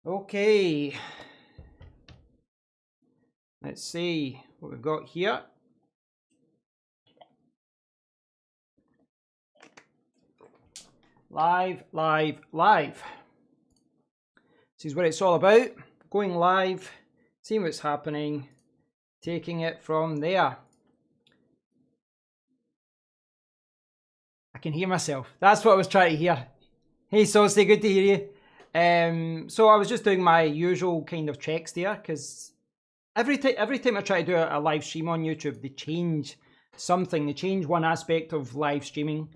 Okay, let's see what we've got here. Live. This is what it's all about. Going live, seeing what's happening, taking it from there. I can hear myself. That's what I was trying to hear. Hey Saucy, good to hear you. So I was just doing my usual kind of checks there, because every time I try to do a live stream on YouTube, they change something. They change one aspect of live streaming.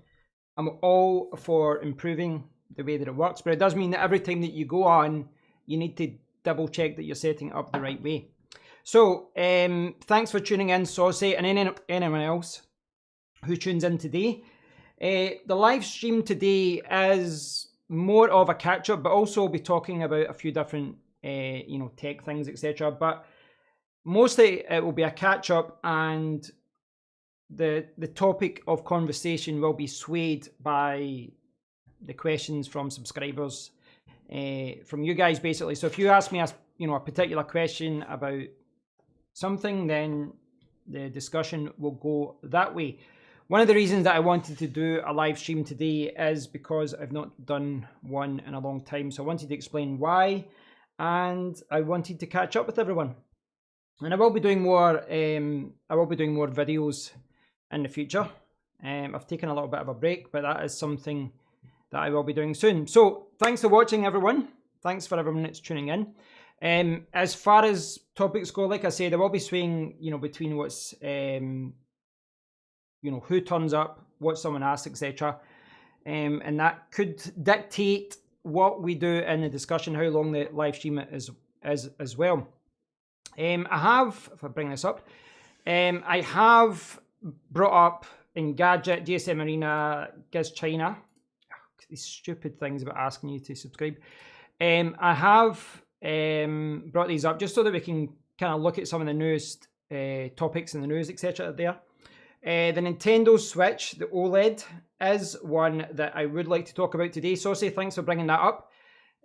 I'm all for improving the way that it works, but it does mean that every time that you go on, you need to double check that you're setting it up the right way. So thanks for tuning in, Saucy, and anyone else who tunes in today. The live stream today is more of a catch-up, but also we'll be talking about a few different tech things, etc. But mostly it will be a catch-up, and the topic of conversation will be swayed by the questions from subscribers, from you guys, basically. So if you ask me a particular question about something, then the discussion will go that way. One of the reasons that I wanted to do a live stream today is because I've not done one in a long time. So I wanted to explain why, and I wanted to catch up with everyone. And I will be doing more. Videos in the future. I've taken a little bit of a break, but that is something that I will be doing soon. So thanks for watching, everyone. Thanks for everyone that's tuning in. As far as topics go, like I said, I will be swaying, between what's, who turns up, what someone asks, etc. And that could dictate what we do in the discussion, how long the live stream is as well. I have, if I bring this up, I have brought up Engadget, GSM Arena, Giz China, these stupid things about asking you to subscribe. I have brought these up just so that we can kind of look at some of the newest topics in the news, etc. there. The Nintendo Switch, the OLED, is one that I would like to talk about today. Saucy, thanks for bringing that up.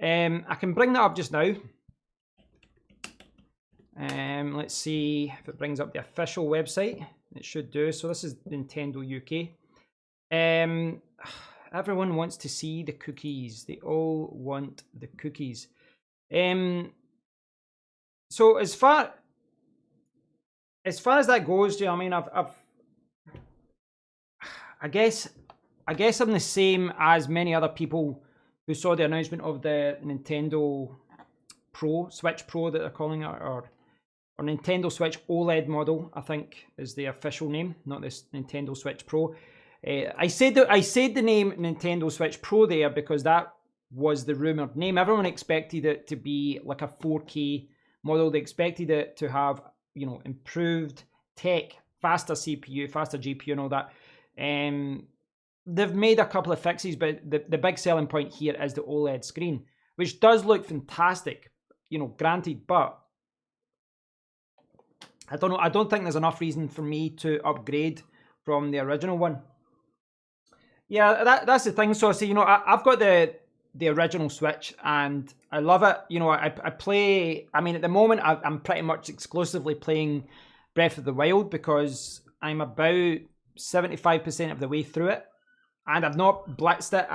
I can bring that up just now. Let's see if it brings up the official website. It should do. So this is Nintendo UK. Everyone wants to see the cookies. They all want the cookies. So as far as that goes, I mean, I guess I'm the same as many other people who saw the announcement of the Nintendo Switch Pro that they're calling it, or Nintendo Switch OLED model, I think is the official name, not this Nintendo Switch Pro. I said the name Nintendo Switch Pro there because that was the rumored name. Everyone expected it to be like a 4K model. They expected it to have, improved tech, faster CPU, faster GPU and all that. They've made a couple of fixes, but the big selling point here is the OLED screen, which does look fantastic, granted, but I don't know. I don't think there's enough reason for me to upgrade from the original one. Yeah, that's the thing. So, I've got the original Switch and I love it. I play. I mean, at the moment, I'm pretty much exclusively playing Breath of the Wild because I'm about 75% of the way through it, and I've not blitzed it.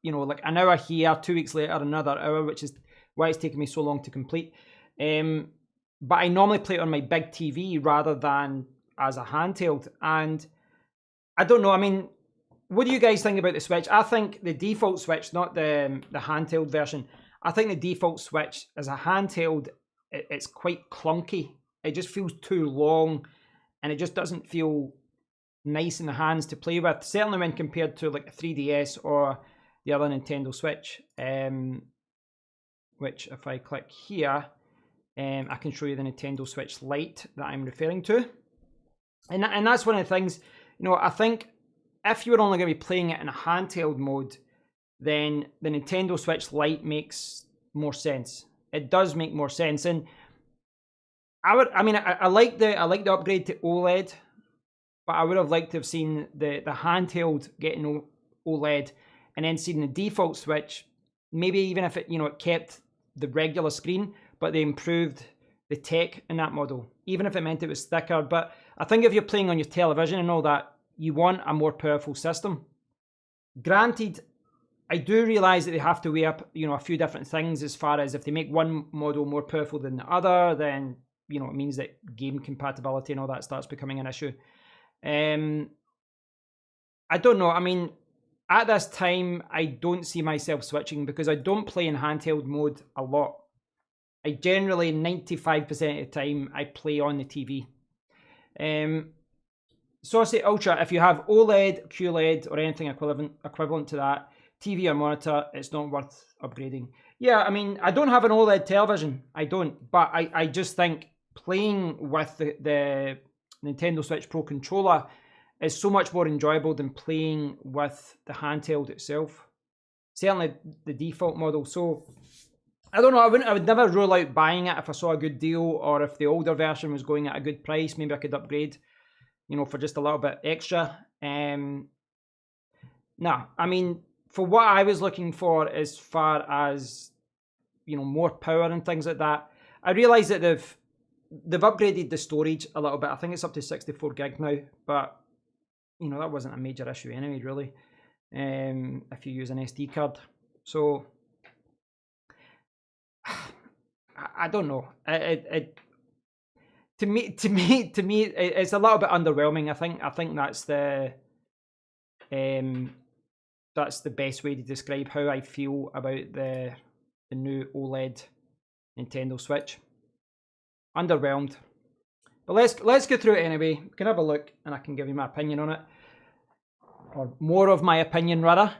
Like an hour here, 2 weeks later, another hour, which is why it's taken me so long to complete. But I normally play it on my big TV rather than as a handheld. And I don't know, I mean, what do you guys think about the Switch? I think the default Switch, not the handheld version, I think the default Switch as a handheld, it's quite clunky. It just feels too long and it just doesn't feel nice in the hands to play with. Certainly when compared to like a 3DS or the other Nintendo Switch, which if I click here, I can show you the Nintendo Switch Lite that I'm referring to. And that's one of the things, I think if you were only going to be playing it in a handheld mode, then the Nintendo Switch Lite makes more sense. It does make more sense. And I like the upgrade to OLED, but I would have liked to have seen the handheld getting OLED and then seen the default Switch, maybe even if it, it kept the regular screen, but they improved the tech in that model, even if it meant it was thicker. But I think if you're playing on your television and all that, you want a more powerful system. Granted, I do realise that they have to weigh up, you know, a few different things as far as if they make one model more powerful than the other, then, you know, it means that game compatibility and all that starts becoming an issue. I don't know. I mean, at this time, I don't see myself switching because I don't play in handheld mode a lot. I generally, 95% of the time, I play on the TV. Saucy Ultra, if you have OLED, QLED, or anything equivalent to that, TV or monitor, it's not worth upgrading. Yeah, I mean, I don't have an OLED television. I don't. But I just think playing with the Nintendo Switch Pro controller is so much more enjoyable than playing with the handheld itself. Certainly the default model. So, I don't know. I would never rule out buying it if I saw a good deal, or if the older version was going at a good price. Maybe I could upgrade, you know, for just a little bit extra. Nah, I mean, for what I was looking for as far as, you know, more power and things like that, I realise that they've upgraded the storage a little bit. I think it's up to 64 gig now, but, you know, that wasn't a major issue anyway, really, if you use an SD card. So, I don't know. To me, it's a little bit underwhelming. I think that's the best way to describe how I feel about the new OLED Nintendo Switch. Underwhelmed. But let's go through it anyway. We can have a look, and I can give you my opinion on it, or more of my opinion rather.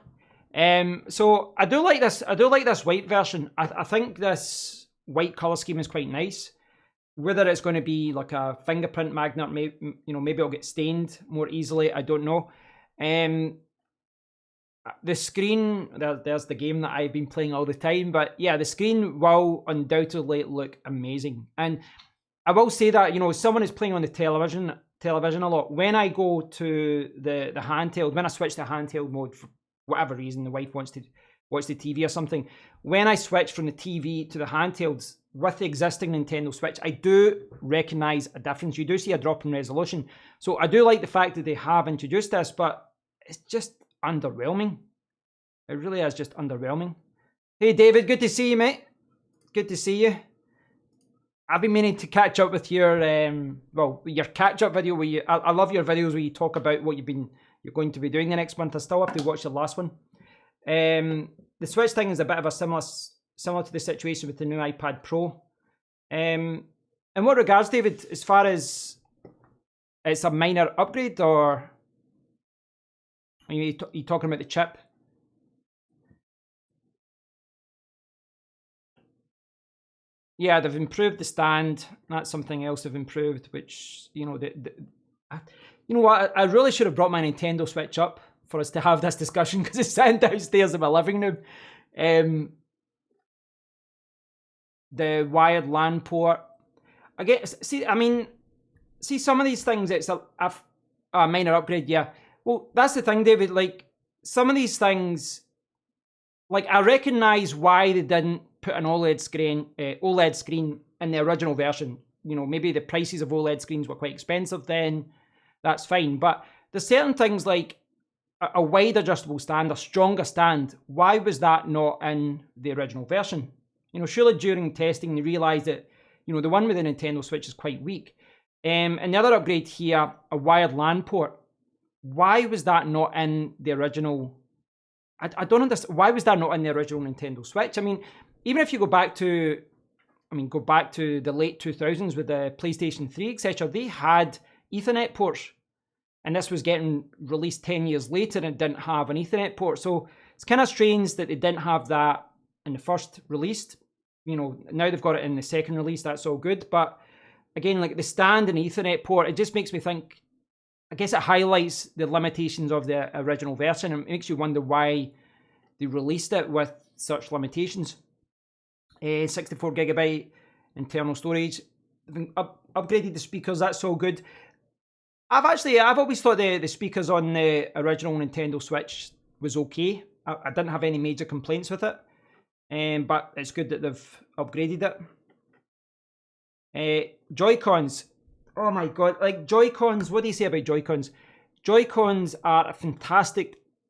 So I do like this. I do like this white version. I think this white color scheme is quite nice. Whether it's going to be like a fingerprint magnet, maybe, you know, maybe it'll get stained more easily. I don't know. The screen, there's the game that I've been playing all the time. But yeah, the screen will undoubtedly look amazing. And I will say that, you know, someone is playing on the television a lot. When I go to the handheld, when I switch to handheld mode for whatever reason, the wife wants to watch the TV or something. When I switch from the TV to the handhelds with the existing Nintendo Switch, I do recognise a difference. You do see a drop in resolution. So I do like the fact that they have introduced this, but it's just underwhelming. It really is just underwhelming. Hey David, good to see you, mate. Good to see you. I've been meaning to catch up with your your catch-up video where you. I love your videos where you talk about what you're going to be doing the next month. I still have to watch the last one. The Switch thing is a bit of a similar to the situation with the new iPad Pro. In what regards, David, as far as it's a minor upgrade, or are you talking about the chip? Yeah, they've improved the stand. That's something else they've improved, which, you know, you know what? I really should have brought my Nintendo Switch up for us to have this discussion, because it's sitting downstairs in my living room. The wired LAN port. I guess, see some of these things, it's a minor upgrade, yeah. Well, that's the thing, David. Like, some of these things, like, I recognise why they didn't put an OLED screen in the original version. You know, maybe the prices of OLED screens were quite expensive then. That's fine. But there's certain things like a wide adjustable stand, a stronger stand. Why was that not in the original version? You know, surely during testing they realised that, you know, the one with the Nintendo Switch is quite weak. And the other upgrade here, a wired LAN port. Why was that not in the original? I don't understand. Why was that not in the original Nintendo Switch? I mean, even if you go back to the late 2000s with the PlayStation 3, etc., they had Ethernet ports. And this was getting released 10 years later and it didn't have an Ethernet port. So it's kind of strange that they didn't have that in the first release. You know, now they've got it in the second release. That's all good. But again, like the stand and Ethernet port, it just makes me think, I guess it highlights the limitations of the original version. And it makes you wonder why they released it with such limitations. 64 gigabyte internal storage. Upgraded the speakers. That's all good. I've always thought the speakers on the original Nintendo Switch was okay. I didn't have any major complaints with it. but it's good that they've upgraded it. Joy-Cons. Oh my god, like Joy-Cons, what do you say about Joy-Cons? Joy-Cons are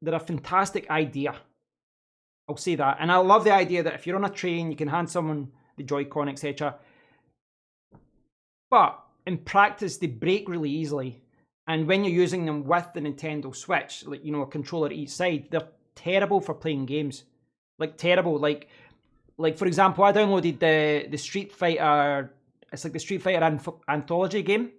they're a fantastic idea. I'll say that. And I love the idea that if you're on a train, you can hand someone the Joy-Con, etc. But in practice, they break really easily. And when you're using them with the Nintendo Switch, like, you know, a controller at each side, they're terrible for playing games. Like, terrible. Like for example, I downloaded the Street Fighter, it's like the Street Fighter Anthology game.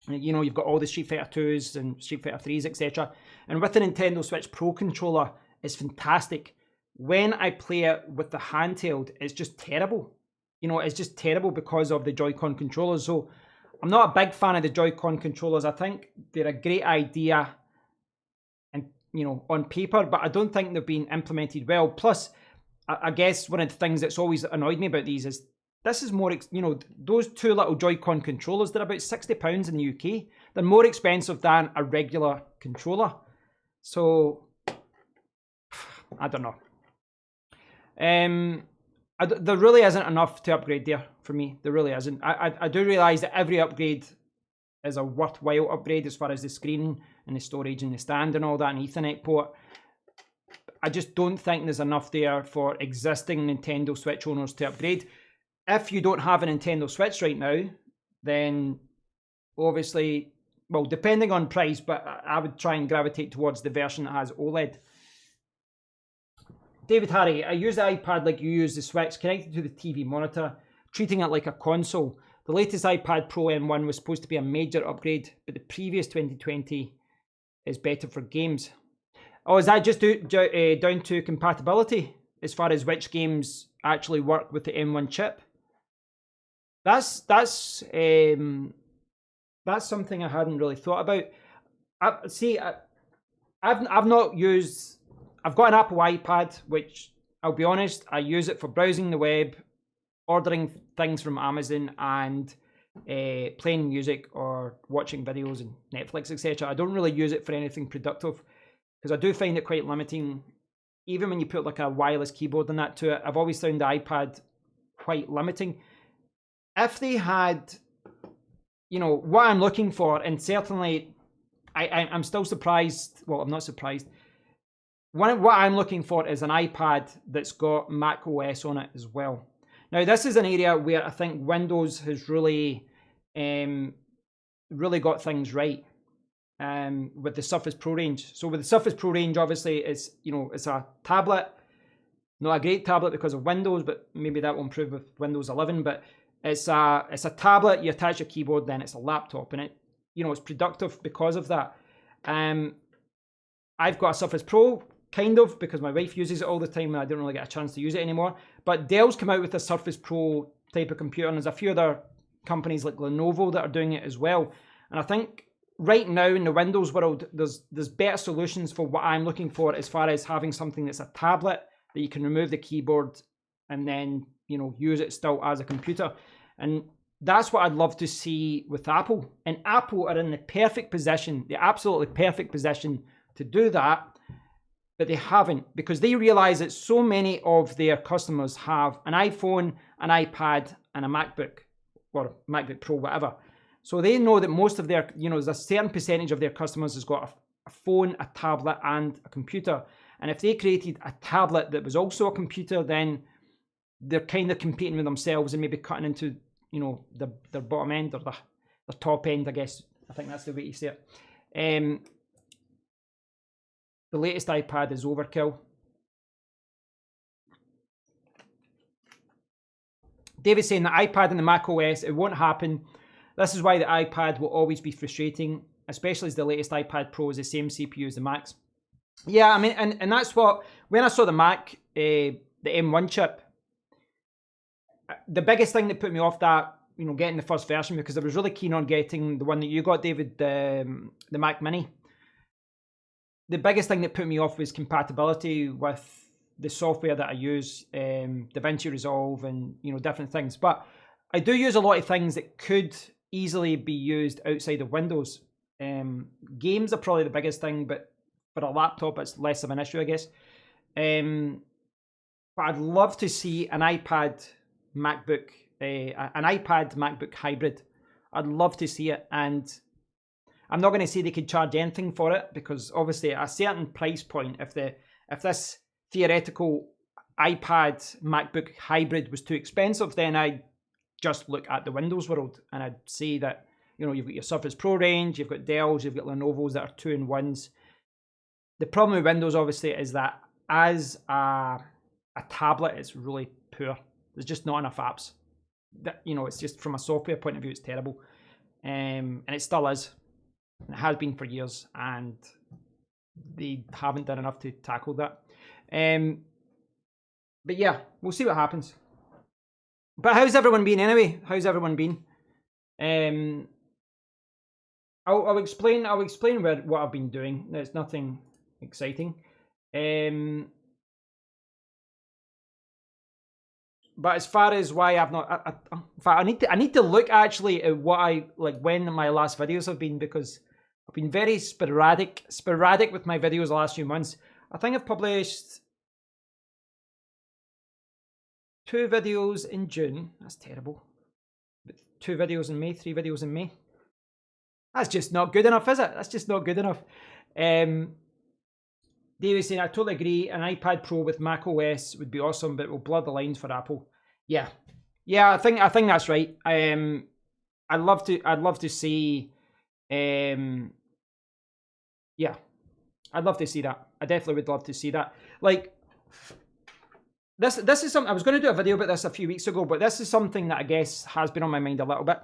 You know, you've got all the Street Fighter 2s and Street Fighter 3s, etc. And with the Nintendo Switch Pro controller, it's fantastic. When I play it with the handheld, it's just terrible. You know, it's just terrible because of the Joy-Con controllers. So I'm not a big fan of the Joy-Con controllers. I think they're a great idea, and you know, on paper, but I don't think they've been implemented well. Plus, I guess one of the things that's always annoyed me about these is this is more, you know, those two little Joy-Con controllers, they're about £60 in the UK. They're more expensive than a regular controller. So, I don't know. There really isn't enough to upgrade there for me. There really isn't. I do realise that every upgrade is a worthwhile upgrade as far as the screen and the storage and the stand and all that, and Ethernet port. I just don't think there's enough there for existing Nintendo Switch owners to upgrade. If you don't have a Nintendo Switch right now, then obviously, well, depending on price, but I would try and gravitate towards the version that has OLED. David Harry, I use the iPad like you use the Switch, connected to the TV monitor, treating it like a console. The latest iPad Pro M1 was supposed to be a major upgrade, but the previous 2020 is better for games. Oh, is that just down to compatibility as far as which games actually work with the M1 chip? That's something I hadn't really thought about. I've not used. I've got an Apple iPad, which I'll be honest, I use it for browsing the web, ordering things from Amazon, and playing music or watching videos and Netflix, etc. I don't really use it for anything productive because I do find it quite limiting. Even when you put like a wireless keyboard and that to it, I've always found the iPad quite limiting. If they had, you know, what I'm looking for, and certainly I'm still surprised. Well, I'm not surprised. What I'm looking for is an iPad that's got Mac OS on it as well. Now, this is an area where I think Windows has really got things right with the Surface Pro range. So with the Surface Pro range, obviously, it's a tablet, not a great tablet because of Windows, but maybe that will improve with Windows 11. But it's a tablet. You attach a keyboard, then it's a laptop, and it's productive because of that. I've got a Surface Pro. Kind of, because my wife uses it all the time and I don't really get a chance to use it anymore. But Dell's come out with a Surface Pro type of computer, and there's a few other companies like Lenovo that are doing it as well. And I think right now in the Windows world, there's better solutions for what I'm looking for as far as having something that's a tablet that you can remove the keyboard and then, use it still as a computer. And that's what I'd love to see with Apple. And Apple are in the perfect position, the absolutely perfect position to do that. But they haven't, because they realize that so many of their customers have an iPhone, an iPad, and a MacBook, or MacBook Pro, whatever. So they know that most of their, there's a certain percentage of their customers has got a phone, a tablet, and a computer. And if they created a tablet that was also a computer, then they're kind of competing with themselves and maybe cutting into, their bottom end or the top end, I guess. I think that's the way you say it. The latest iPad is overkill. David's saying the iPad and the Mac OS, it won't happen. This is why the iPad will always be frustrating, especially as the latest iPad Pro is the same CPU as the Macs. Yeah, I mean, and that's what, when I saw the Mac, the M1 chip, the biggest thing that put me off that, getting the first version, because I was really keen on getting the one that you got, David, the Mac Mini. The biggest thing that put me off was compatibility with the software that I use, DaVinci Resolve and, different things. But I do use a lot of things that could easily be used outside of Windows. Games are probably the biggest thing, but for a laptop, it's less of an issue, I guess. but I'd love to see an iPad MacBook, an iPad MacBook hybrid. I'd love to see it, and I'm not going to say they could charge anything for it, because obviously at a certain price point, if this theoretical iPad MacBook hybrid was too expensive, then I'd just look at the Windows world and I'd say that, you know, you've got your Surface Pro range, you've got Dells, you've got Lenovo's that are 2-in-1s. The problem with Windows obviously is that as a tablet, it's really poor. There's just not enough apps. That, you know, it's just from a software point of view, it's terrible, and it still is. And it has been for years, and they haven't done enough to tackle that. But yeah, we'll see what happens. But how's everyone been anyway? How's everyone been? I'll explain what I've been doing. There's nothing exciting. But as far as why I've not, in fact, I need to look actually at what when my last videos have been, because I've been very sporadic with my videos the last few months. I think I've published 2 videos in June. That's terrible. But 2 videos in May, 3 videos in May. That's just not good enough, is it? That's just not good enough. David's saying, I totally agree. An iPad Pro with Mac OS would be awesome, but it will blur the lines for Apple. Yeah, I think that's right. I'd love to see. Yeah, I'd love to see that. I definitely would love to see that. Like this is something I was going to do a video about this a few weeks ago, but this is something that I guess has been on my mind a little bit.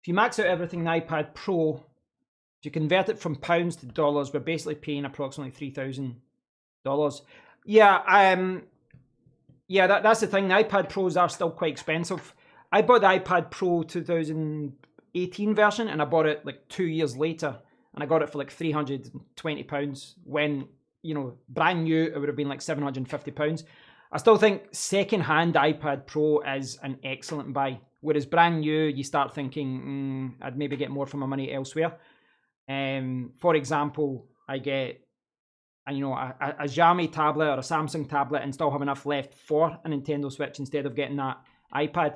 If you max out everything in the iPad Pro, if you convert it from pounds to dollars, we're basically paying approximately $3,000. Yeah, that's the thing. The iPad Pros are still quite expensive. I bought the iPad Pro 2018 version, and I bought it like 2 years later, and I got it for like £320. When, you know, brand new, it would have been like £750. I still think second-hand iPad Pro is an excellent buy. Whereas brand new, you start thinking, I'd maybe get more for my money elsewhere. For example, I get a Xiaomi tablet or a Samsung tablet and still have enough left for a Nintendo Switch instead of getting that iPad.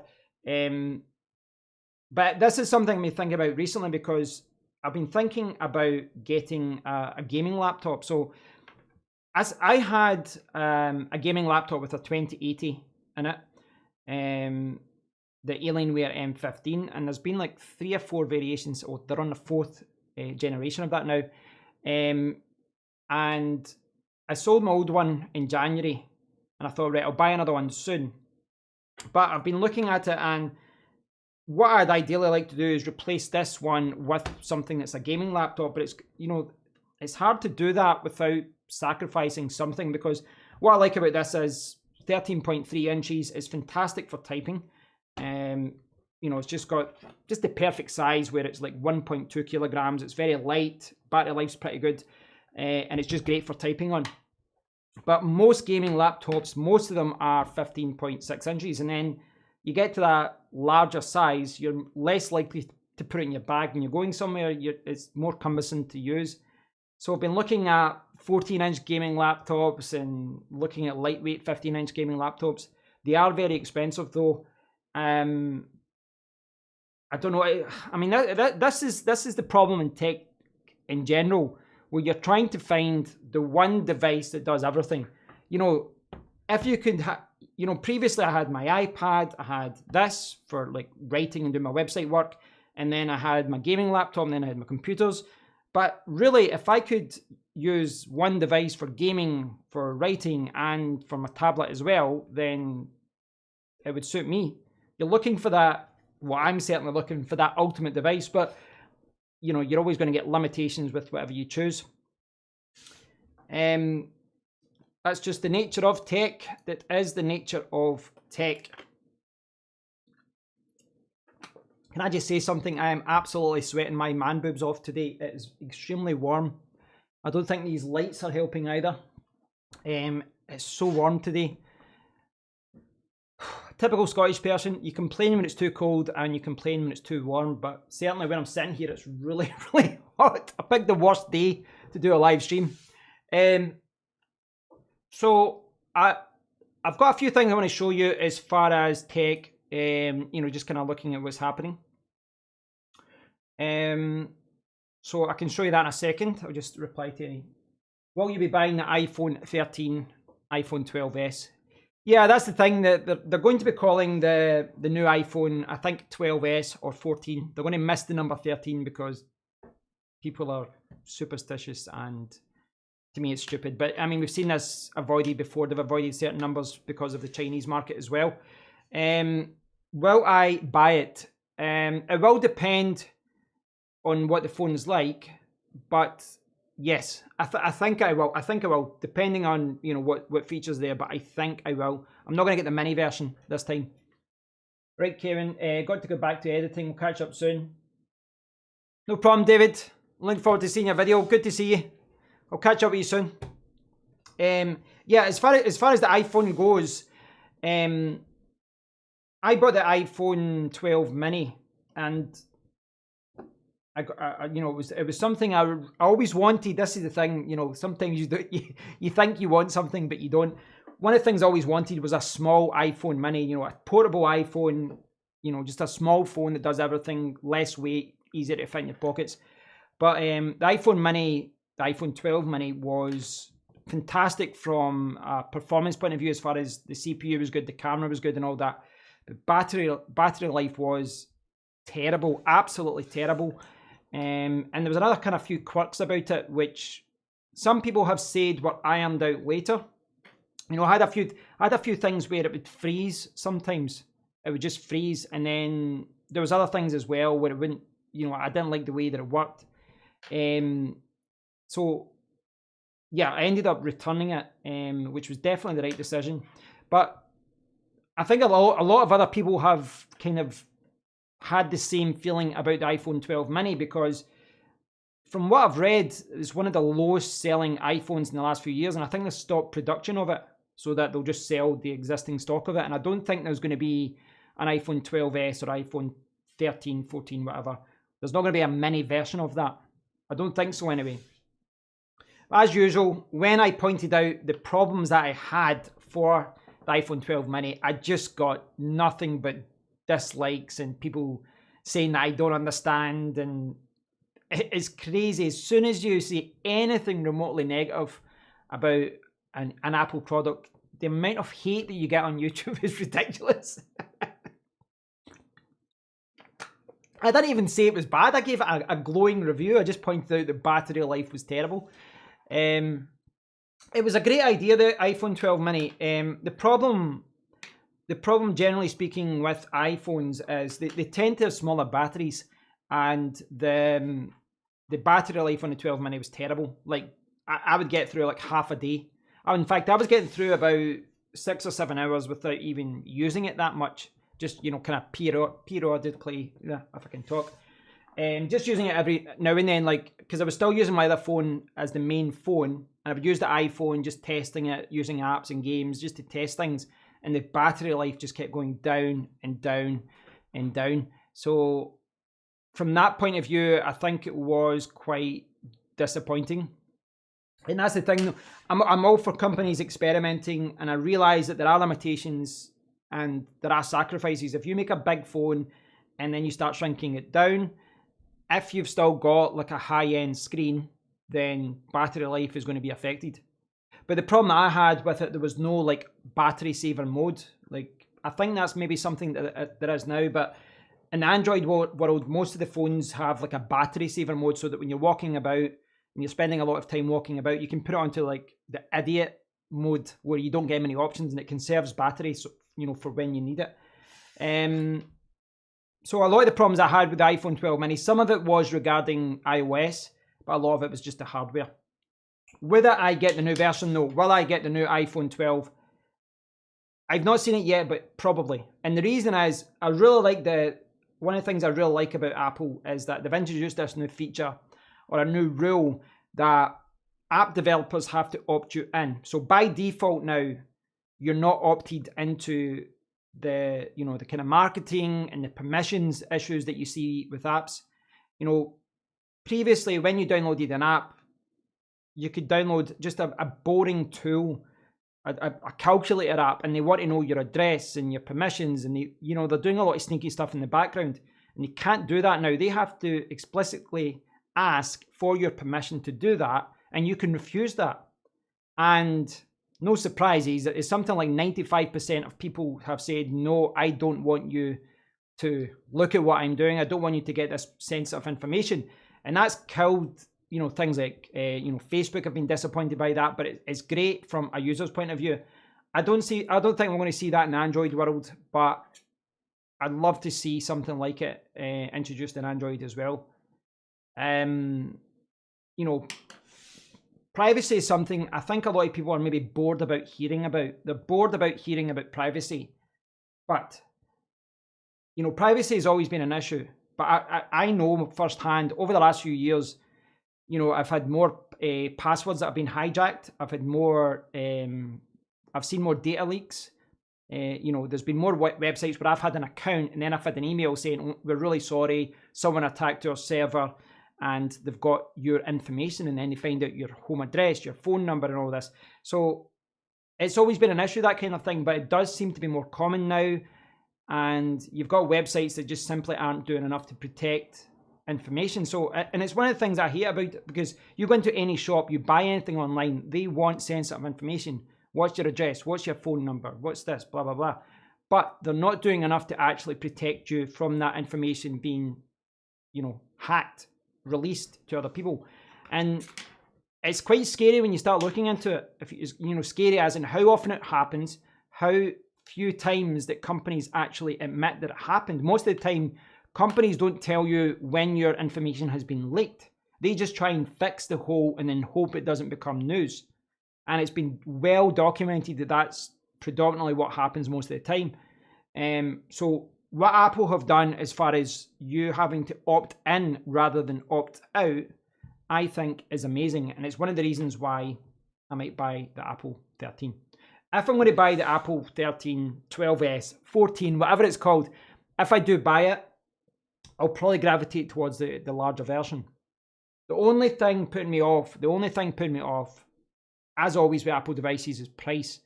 But this is something I've been thinking about recently, because I've been thinking about getting a gaming laptop. So as I had a gaming laptop with a 2080 in it, the Alienware M15, and there's been like 3 or 4 variations. They're on the 4th generation of that now. And I sold my old one in January, and I thought, right, I'll buy another one soon. But I've been looking at it, and what I'd ideally like to do is replace this one with something that's a gaming laptop. But it's, you know, it's hard to do that without sacrificing something, because what I like about this is 13.3 inches is fantastic for typing. You know, it's just got the perfect size where it's like 1.2 kilograms. It's very light, battery life's pretty good, and it's just great for typing on. But most gaming laptops, most of them are 15.6 inches, and then you get to that larger size, you're less likely to put it in your bag when you're going somewhere. It's more cumbersome to use. So I've been looking at 14-inch gaming laptops and looking at lightweight 15-inch gaming laptops. They are very expensive though. I don't know. I mean, this is the problem in tech in general, where you're trying to find the one device that does everything. You know, if you could, you know, previously I had my iPad, I had this for like writing and doing my website work, and then I had my gaming laptop, and then I had my computers. But really, if I could use one device for gaming, for writing, and for my tablet as well, then it would suit me. You're looking for that. Well, I'm certainly looking for that ultimate device, but you know, you're always going to get limitations with whatever you choose. That's just the nature of tech. That is the nature of tech. Can I just say something? I am absolutely sweating my man boobs off today. It is extremely warm. I don't think these lights are helping either. It's so warm today. Typical Scottish person, you complain when it's too cold and you complain when it's too warm, but certainly when I'm sitting here, it's really, really hot. I picked the worst day to do a live stream. So I've got a few things I want to show you as far as tech, you know, just kind of looking at what's happening. So I can show you that in a second. I'll just reply to any. Will you be buying the iPhone 13, iPhone 12s? Yeah, that's the thing, that they're going to be calling the new iPhone, I think 12s or 14. They're going to miss the number 13 because people are superstitious, and to me it's stupid. But I mean, we've seen this avoided before. They've avoided certain numbers because of the Chinese market as well. Will I buy it? It will depend on what the phone is like, but yes, I think I will. I think I will, depending on, you know, what features there. But I think I will. I'm not going to get the mini version this time. Right, Kevin. Got to go back to editing. We'll catch up soon. No problem, David. Looking forward to seeing your video. Good to see you. I'll catch up with you soon. Yeah, as far as the iPhone goes, I bought the iPhone 12 mini, and you know, it was something I always wanted. This is the thing, you know, sometimes you think you want something, but you don't. One of the things I always wanted was a small iPhone mini, you know, a portable iPhone, you know, just a small phone that does everything, less weight, easier to fit in your pockets. But the iPhone mini, the iPhone 12 mini was fantastic from a performance point of view, as far as the CPU was good, the camera was good and all that. But battery life was terrible, absolutely terrible. And there was another kind of few quirks about it, which some people have said were ironed out later. You know, I had a few things where it would freeze sometimes. It would just freeze, and then there was other things as well where it wouldn't, you know, I didn't like the way that it worked. So yeah, I ended up returning it, which was definitely the right decision. But I think a lot of other people have kind of had the same feeling about the iPhone 12 mini, because from what I've read, it's one of the lowest selling iPhones in the last few years, and I think they stopped production of it so that they'll just sell the existing stock of it. And I don't think there's going to be an iPhone 12s or iPhone 13, 14, whatever. There's not going to be a mini version of that. I don't think so anyway. As usual, when I pointed out the problems that I had for the iPhone 12 mini, I just got nothing but dislikes and people saying that I don't understand, and it's crazy. As soon as you see anything remotely negative about an Apple product, the amount of hate that you get on YouTube is ridiculous. I didn't even say it was bad. I gave it a glowing review. I just pointed out the battery life was terrible. It was a great idea, the iPhone 12 mini. The problem, generally speaking, with iPhones is they tend to have smaller batteries, and the battery life on the 12 mini was terrible. Like I would get through like half a day. In fact, I was getting through about 6 or 7 hours without even using it that much. Just, you know, kind of periodically, if I can talk. Just using it every now and then, like, because I was still using my other phone as the main phone, and I would use the iPhone just testing it, using apps and games just to test things, and the battery life just kept going down and down and down. So from that point of view, I think it was quite disappointing. And that's the thing, I'm all for companies experimenting, and I realise that there are limitations and there are sacrifices. If you make a big phone and then you start shrinking it down, if you've still got like a high-end screen, then battery life is going to be affected. But the problem I had with it, there was no like battery saver mode. Like, I think that's maybe something that there is now, but in the Android world, most of the phones have like a battery saver mode, so that when you're walking about and you're spending a lot of time walking about, you can put it onto like the idiot mode where you don't get many options and it conserves battery, so, you know, for when you need it. So a lot of the problems I had with the iPhone 12 mini, some of it was regarding iOS, but a lot of it was just the hardware. Whether I get the new version, though, will I get the new iPhone 12? I've not seen it yet, but probably. And the reason is, I really like one of the things I really like about Apple is that they've introduced this new feature, or a new rule, that app developers have to opt you in. So by default now, you're not opted into the, you know, the kind of marketing and the permissions issues that you see with apps. You know, previously when you downloaded an app, you could download just a boring tool a calculator app, and they want to know your address and your permissions, and they're doing a lot of sneaky stuff in the background, and they can't do that now. They have to explicitly ask for your permission to do that, and you can refuse that. And no surprises, it's something like 95% of people have said, no, I don't want you to look at what I'm doing. I don't want you to get this sensitive information. And that's killed, things like, Facebook have been disappointed by that, but it's great from a user's point of view. I don't think we're going to see that in the Android world, but I'd love to see something like it introduced in Android as well. Privacy is something I think a lot of people are maybe bored about hearing about. They're bored about hearing about privacy. But, privacy has always been an issue. But I know firsthand over the last few years, I've had more passwords that have been hijacked. I've had more, I've seen more data leaks. There's been more websites where I've had an account and then I've had an email saying, oh, we're really sorry, someone attacked our server and they've got your information, and then they find out your home address, your phone number and all this. So it's always been an issue, that kind of thing, but it does seem to be more common now. And you've got websites that just simply aren't doing enough to protect information. So, and it's one of the things I hate about it, because you go into any shop, you buy anything online, they want sensitive information. What's your address? What's your phone number? What's this? Blah, blah, blah. But they're not doing enough to actually protect you from that information being, hacked, released to other people. And it's quite scary when you start looking into it. If scary as in how often it happens, how few times that companies actually admit that it happened. Most of the time, companies don't tell you when your information has been leaked. They just try and fix the hole and then hope it doesn't become news. And it's been well documented that that's predominantly what happens most of the time. So what Apple have done as far as you having to opt in rather than opt out, I think is amazing. And it's one of the reasons why I might buy the Apple 13. If I'm going to buy the Apple 13, 12S, 14, whatever it's called, if I do buy it, I'll probably gravitate towards the larger version. The only thing putting me off, as always with Apple devices, is price.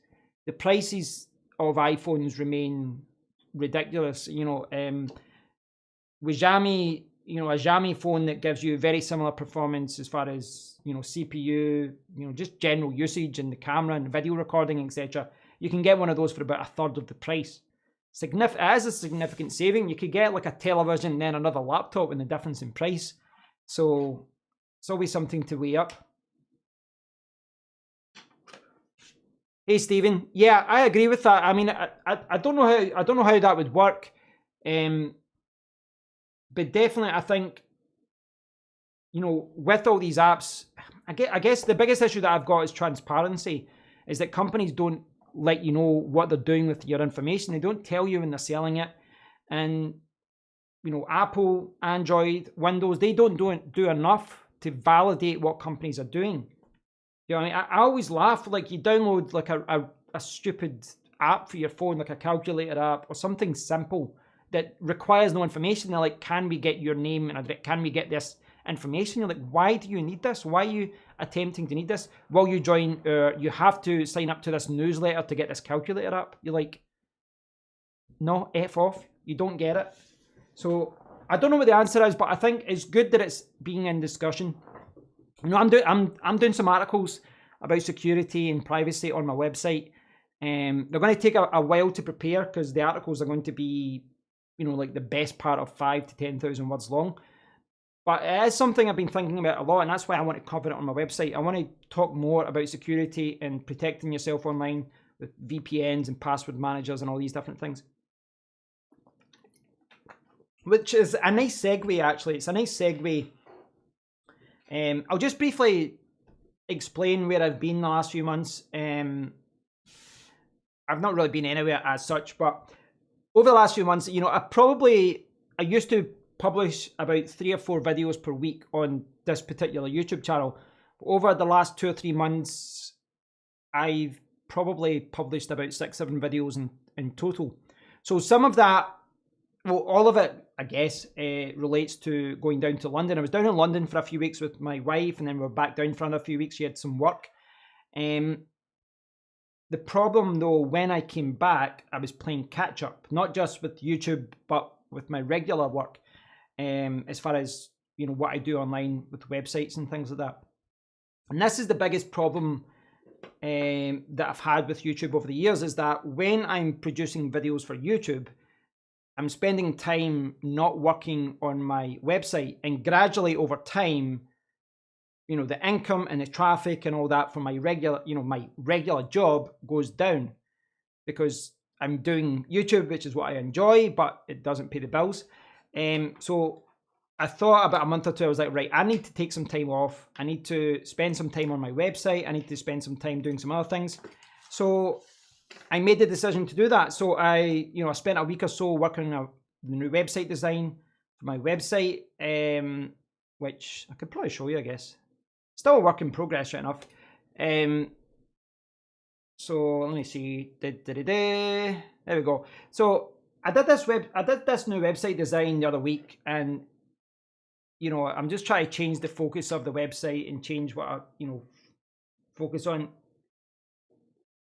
The prices of iPhones remain ridiculous. With Xiaomi, a Xiaomi phone that gives you very similar performance as far as, CPU, just general usage and the camera and video recording, etc. You can get one of those for about a third of the price. It is a significant saving. You could get like a television and then another laptop, and the difference in price. So it's always something to weigh up. Hey Stephen, yeah, I agree with that. I mean, I don't know how that would work, but definitely I think, with all these apps, I guess the biggest issue that I've got is transparency. Is that companies don't let you know what they're doing with your information. They don't tell you when they're selling it, and Apple, Android, Windows, they don't do enough to validate what companies are doing. I always laugh, like you download like a stupid app for your phone, like a calculator app or something simple that requires no information. They're like, can we get your name and can we get this information? You're like, why do you need this? Why are you attempting to need this? Well, you have to sign up to this newsletter to get this calculator app. You're like, no, F off. You don't get it. So I don't know what the answer is, but I think it's good that it's being in discussion. I'm doing some articles about security and privacy on my website. They're going to take a while to prepare because the articles are going to be, like the best part of 5 to 10,000 words long. But it is something I've been thinking about a lot, and that's why I want to cover it on my website. I want to talk more about security and protecting yourself online with VPNs and password managers and all these different things. Which is a nice segue, actually. It's a nice segue. I'll just briefly explain where I've been the last few months. I've not really been anywhere as such, but over the last few months, I used to publish about 3 or 4 videos per week on this particular YouTube channel. Over the last 2 or 3 months, I've probably published about 6-7 videos in total. So some of that, well, all of it, I guess, relates to going down to London. I was down in London for a few weeks with my wife, and then we were back down for another few weeks. She had some work. The problem though, when I came back, I was playing catch up, not just with YouTube, but with my regular work, as far as, you know, what I do online with websites and things like that. And this is the biggest problem that I've had with YouTube over the years, is that when I'm producing videos for YouTube, I'm spending time not working on my website, and gradually over time, you know, the income and the traffic and all that for my regular, you know, my regular job goes down, because I'm doing YouTube, which is what I enjoy, but it doesn't pay the bills. So I thought about a month or two, I was like, right, I need to take some time off. I need to spend some time on my website. I need to spend some time doing some other things. So I made the decision to do that. So I spent a week or so working on the new website design for my website, which I could probably show you, I guess. Still a work in progress, right enough. So let me see. There we go. So I did this new website design the other week, and you know, I'm just trying to change the focus of the website and change what I, you know, focus on.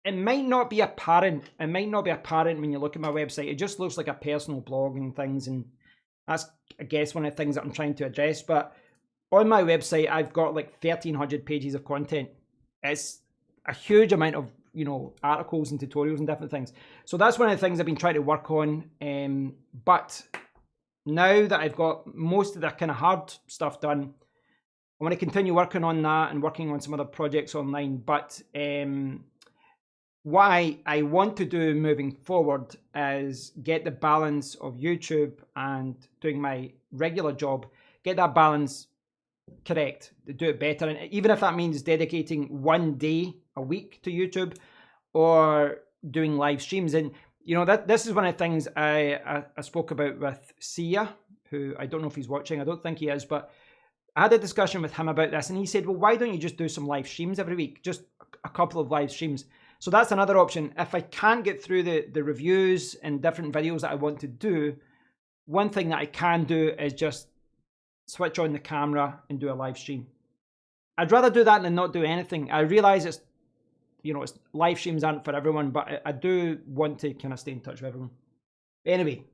It might not be apparent. It might not be apparent when you look at my website. It just looks like a personal blog and things, and that's, I guess, one of the things that I'm trying to address. But on my website, I've got like 1,300 pages of content. It's a huge amount of, you know, articles and tutorials and different things. So that's one of the things I've been trying to work on. But now that I've got most of the kind of hard stuff done, I want to continue working on that and working on some other projects online. But what I want to do moving forward is get the balance of YouTube and doing my regular job, get that balance correct, to do it better. And even if that means dedicating one day a week to YouTube or doing live streams. And you know, this is one of the things I spoke about with Sia, who I don't know if he's watching. I don't think he is, but I had a discussion with him about this, and he said, well, why don't you just do some live streams every week? Just a couple of live streams. So that's another option. If I can't get through the reviews and different videos that I want to do, one thing that I can do is just switch on the camera and do a live stream. I'd rather do that than not do anything. I realize it's, you know, it's, live streams aren't for everyone, but I do want to kind of stay in touch with everyone. Anyway,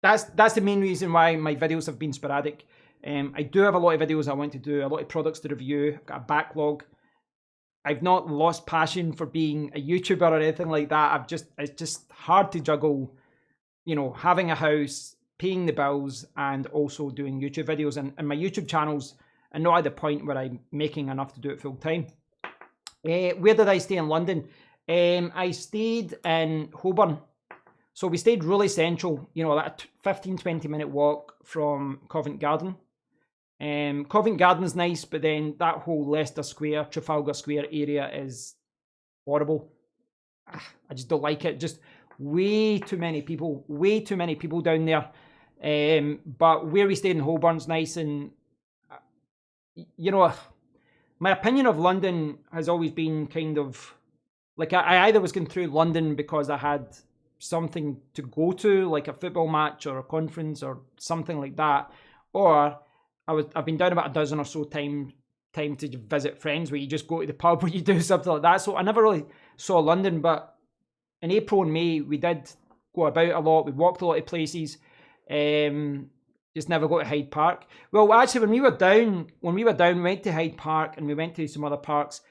that's the main reason why my videos have been sporadic. I do have a lot of videos I want to do, a lot of products to review. I've got a backlog. I've not lost passion for being a YouTuber or anything like that. It's just hard to juggle, you know, having a house, paying the bills, and also doing YouTube videos. And my YouTube channels are not at the point where I'm making enough to do it full time. Where did I stay in London? I stayed in Holborn. So we stayed really central, you know, like a 15-20 minute walk from Covent Garden. Covent Garden's nice, but then that whole Leicester Square, Trafalgar Square area is horrible. I just don't like it. Just way too many people down there. But where we stayed in Holborn's nice, and you know, my opinion of London has always been kind of like I either was going through London because I had something to go to, like a football match or a conference or something like that, or I've been down about a dozen or so time to visit friends, where you just go to the pub or you do something like that. So I never really saw London, but in April and May we did go about a lot. We walked a lot of places. Just never got to Hyde Park. Well, actually, when we were down, we went to Hyde Park and we went to some other parks.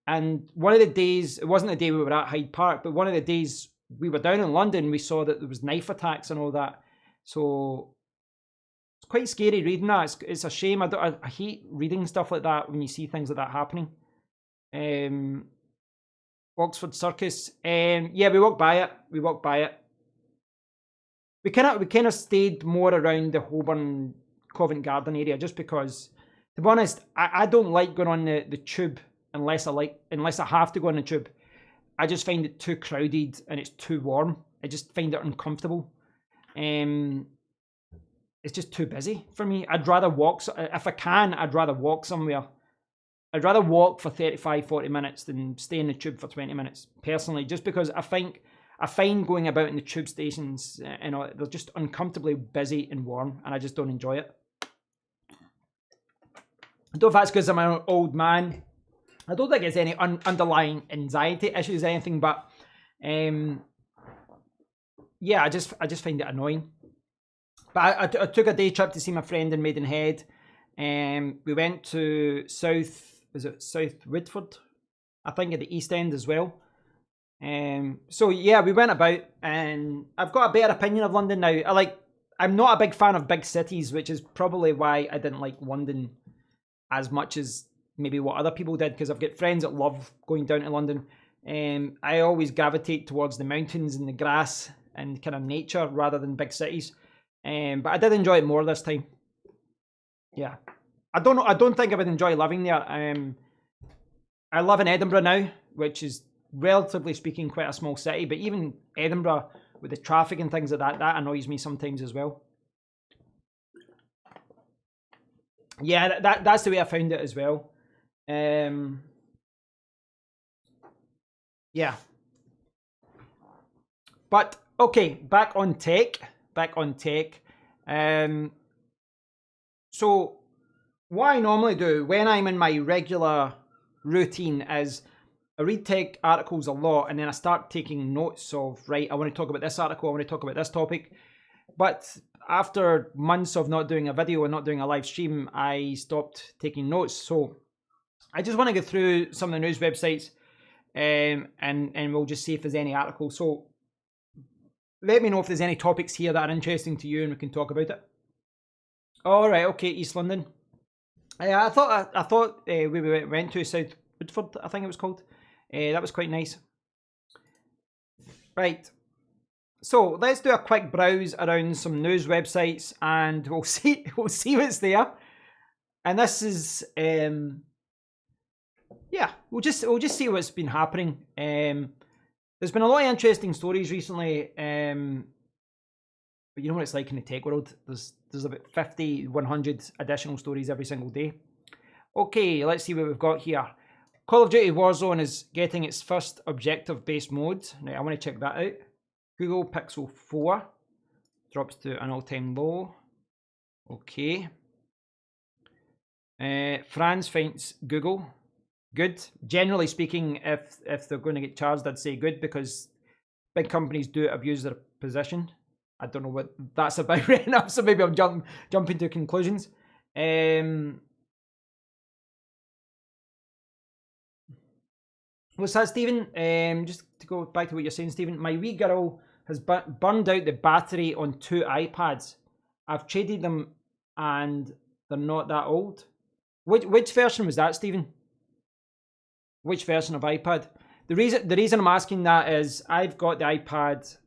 And one of the days, it wasn't the day we were at Hyde Park, but one of the days we were down in London, we saw that there was knife attacks and all that. So it's quite scary reading that. It's a shame. I hate reading stuff like that when you see things like that happening. Oxford Circus. Yeah, we walked by it. We kind of stayed more around the Holborn Covent Garden area, just because, to be honest, I don't like going on the tube unless I have to go on the tube. I just find it too crowded and it's too warm. I just find it uncomfortable. It's just too busy for me. I'd rather walk. If I can, I'd rather walk somewhere. I'd rather walk for 35-40 minutes than stay in the tube for 20 minutes, personally, just because I find going about in the tube stations, you know, they're just uncomfortably busy and warm, and I just don't enjoy it. I don't know if that's because I'm an old man. I don't think it's any underlying anxiety issues or anything, but Yeah, I just find it annoying. But I took a day trip to see my friend in Maidenhead. We went to South Woodford? I think at the East End as well. So yeah, we went about, and I've got a better opinion of London now. I'm not a big fan of big cities, which is probably why I didn't like London as much as maybe what other people did, because I've got friends that love going down to London. I always gravitate towards the mountains and the grass and kind of nature rather than big cities. But I did enjoy it more this time. Yeah. I don't think I would enjoy living there. I live in Edinburgh now, which is relatively speaking quite a small city, but even Edinburgh with the traffic and things like that annoys me sometimes as well. Yeah, that's the way I found it as well. Yeah. But okay, back on tech. So what I normally do when I'm in my regular routine is I read tech articles a lot, and then I start taking notes of, right, I want to talk about this article, I want to talk about this topic. But after months of not doing a video and not doing a live stream, I stopped taking notes. So I just want to go through some of the news websites, and we'll just see if there's any articles. So let me know if there's any topics here that are interesting to you, and we can talk about it. All right, okay, East London. I thought we went to South Woodford, I think it was called. That was quite nice. Right. So let's do a quick browse around some news websites, and we'll see what's there. And this is yeah, we'll just see what's been happening. There's been a lot of interesting stories recently. But you know what it's like in the tech world. There's about 50, 100 additional stories every single day. Okay, let's see what we've got here. Call of Duty Warzone is getting its first objective-based mode. Now, I want to check that out. Google Pixel 4 drops to an all-time low. Okay. France finds Google good. Generally speaking, if they're going to get charged, I'd say good, because big companies do abuse their position. I don't know what that's about right now, so maybe I'm jumping to conclusions. What's that, Stephen? Just to go back to what you're saying, Stephen. My wee girl has burned out the battery on 2 iPads. I've traded them, and they're not that old. Which version was that, Stephen? Which version of iPad? The reason I'm asking that is I've got the iPad.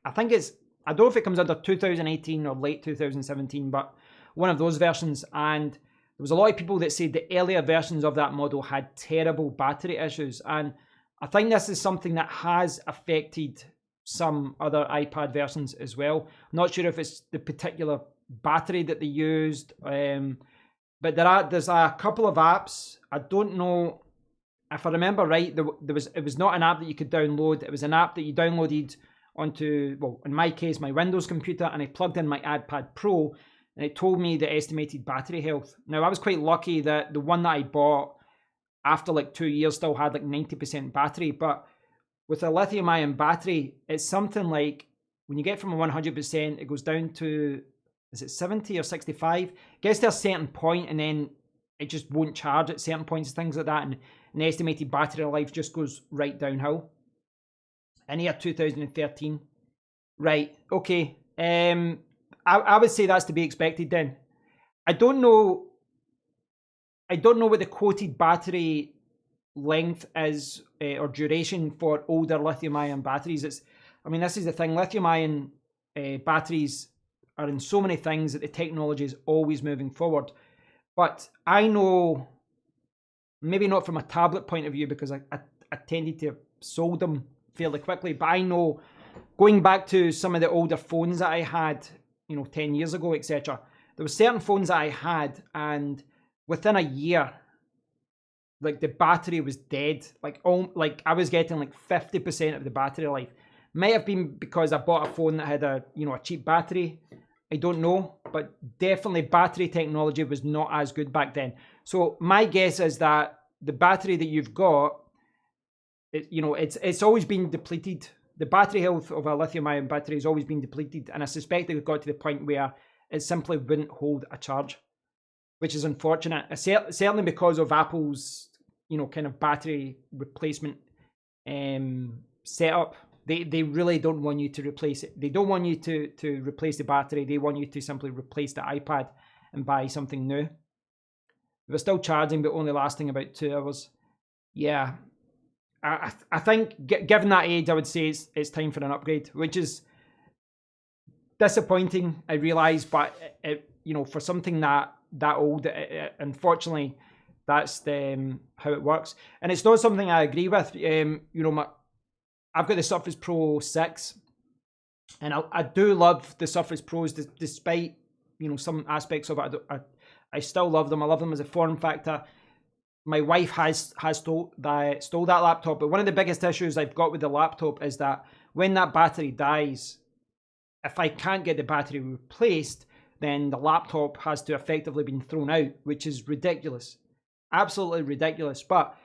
I don't know if it comes under 2018 or late 2017, but one of those versions. And there was a lot of people that said the earlier versions of that model had terrible battery issues. And I think this is something that has affected some other iPad versions as well. I'm not sure if it's the particular battery that they used, but there's a couple of apps. I don't know if I remember right. It was not an app that you could download. It was an app that you downloaded onto, well, in my case, my Windows computer, and I plugged in my iPad Pro, and it told me the estimated battery health. Now, I was quite lucky that the one that I bought after like 2 years still had like 90% battery, but with a lithium-ion battery, it's something like when you get from a 100%, it goes down to, is it 70 or 65? It gets to a certain point, and then it just won't charge at certain points and things like that, and the estimated battery life just goes right downhill. In year 2013. Right, okay. I would say that's to be expected then. I don't know what the quoted battery length is or duration for older lithium-ion batteries. This is the thing. Lithium-ion batteries are in so many things that the technology is always moving forward. But I know, maybe not from a tablet point of view, because I tended to have sold them fairly quickly, but I know, going back to some of the older phones that I had, 10 years ago, etc., there were certain phones that I had, and within a year, like, the battery was dead. Like I was getting like 50% of the battery life. Might have been because I bought a phone that had a cheap battery. I don't know, but definitely battery technology was not as good back then. So my guess is that the battery that you've got it's always been depleted. The battery health of a lithium-ion battery has always been depleted, and I suspect it got to the point where it simply wouldn't hold a charge, which is unfortunate. Certainly because of Apple's, kind of battery replacement setup. They really don't want you to replace it. They don't want you to replace the battery. They want you to simply replace the iPad and buy something new. If it's still charging but only lasting about 2 hours, yeah. I think, given that age, I would say it's time for an upgrade, which is disappointing, I realise, but for something that old, unfortunately, that's how it works. And it's not something I agree with. I've got the Surface Pro 6, and I do love the Surface Pros, despite some aspects of it. I still love them. I love them as a form factor. My wife has stole that laptop, but one of the biggest issues I've got with the laptop is that when that battery dies, if I can't get the battery replaced, then the laptop has to effectively be thrown out, which is ridiculous. Absolutely ridiculous. But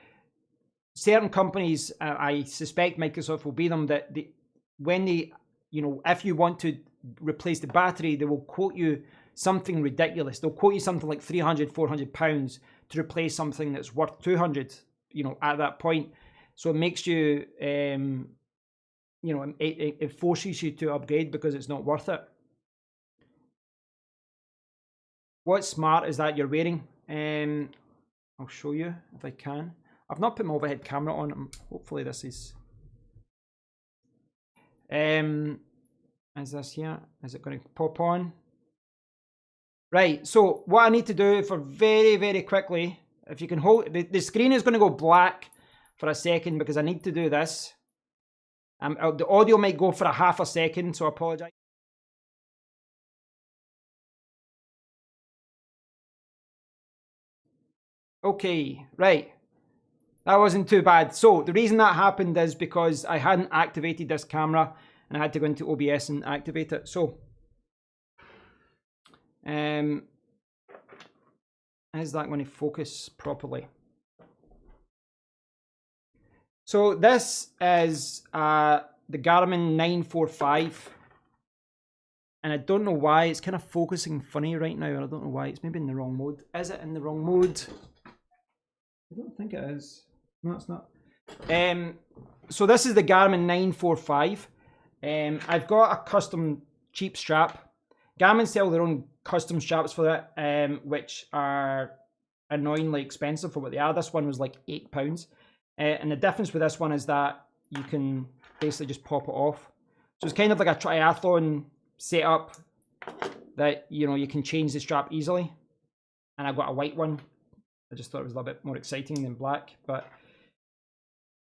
certain companies, I suspect Microsoft will be them, that if you want to replace the battery, they will quote you something ridiculous. They'll quote you something like £300, £400 to replace something that's worth 200, at that point. So it makes you, it forces you to upgrade because it's not worth it. What smart is that you're wearing? I'll show you if I can. I've not put my overhead camera on. Hopefully this is. Is this here? Is it going to pop on? Right, so what I need to do for very, very quickly, if you can hold, the screen is going to go black for a second because I need to do this. The audio might go for a half a second, so I apologise. Okay, right. That wasn't too bad. So the reason that happened is because I hadn't activated this camera and I had to go into OBS and activate it. So is that going to focus properly? So this is the Garmin 945, and I don't know why it's kind of focusing funny right now. I don't know why. It's maybe in the wrong mode. Is it in the wrong mode? I don't think it is. No, it's not. So this is the Garmin 945. I've got a custom cheap strap. Garmin sell their own custom straps for that, which are annoyingly expensive for what they are. This one was like £8. And the difference with this one is that you can basically just pop it off. So it's kind of like a triathlon setup that, you can change the strap easily. And I've got a white one. I just thought it was a little bit more exciting than black. But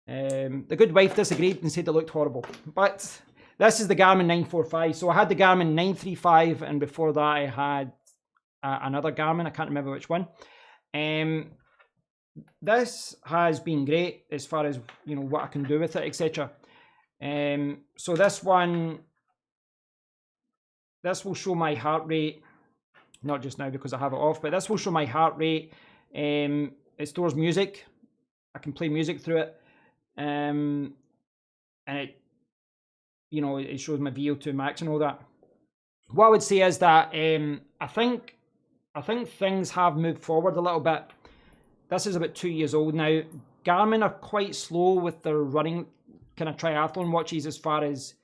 the good wife disagreed and said it looked horrible. But this is the Garmin 945. So I had the Garmin 935, and before that I had another Garmin. I can't remember which one. This has been great as far as what I can do with it, etc. So this one, this will show my heart rate, not just now because I have it off, but this will show my heart rate. It stores music. I can play music through it, and it, it shows my VO2 max and all that. What I would say is that I think things have moved forward a little bit. This is about 2 years old now. Garmin are quite slow with their running kind of triathlon watches as far as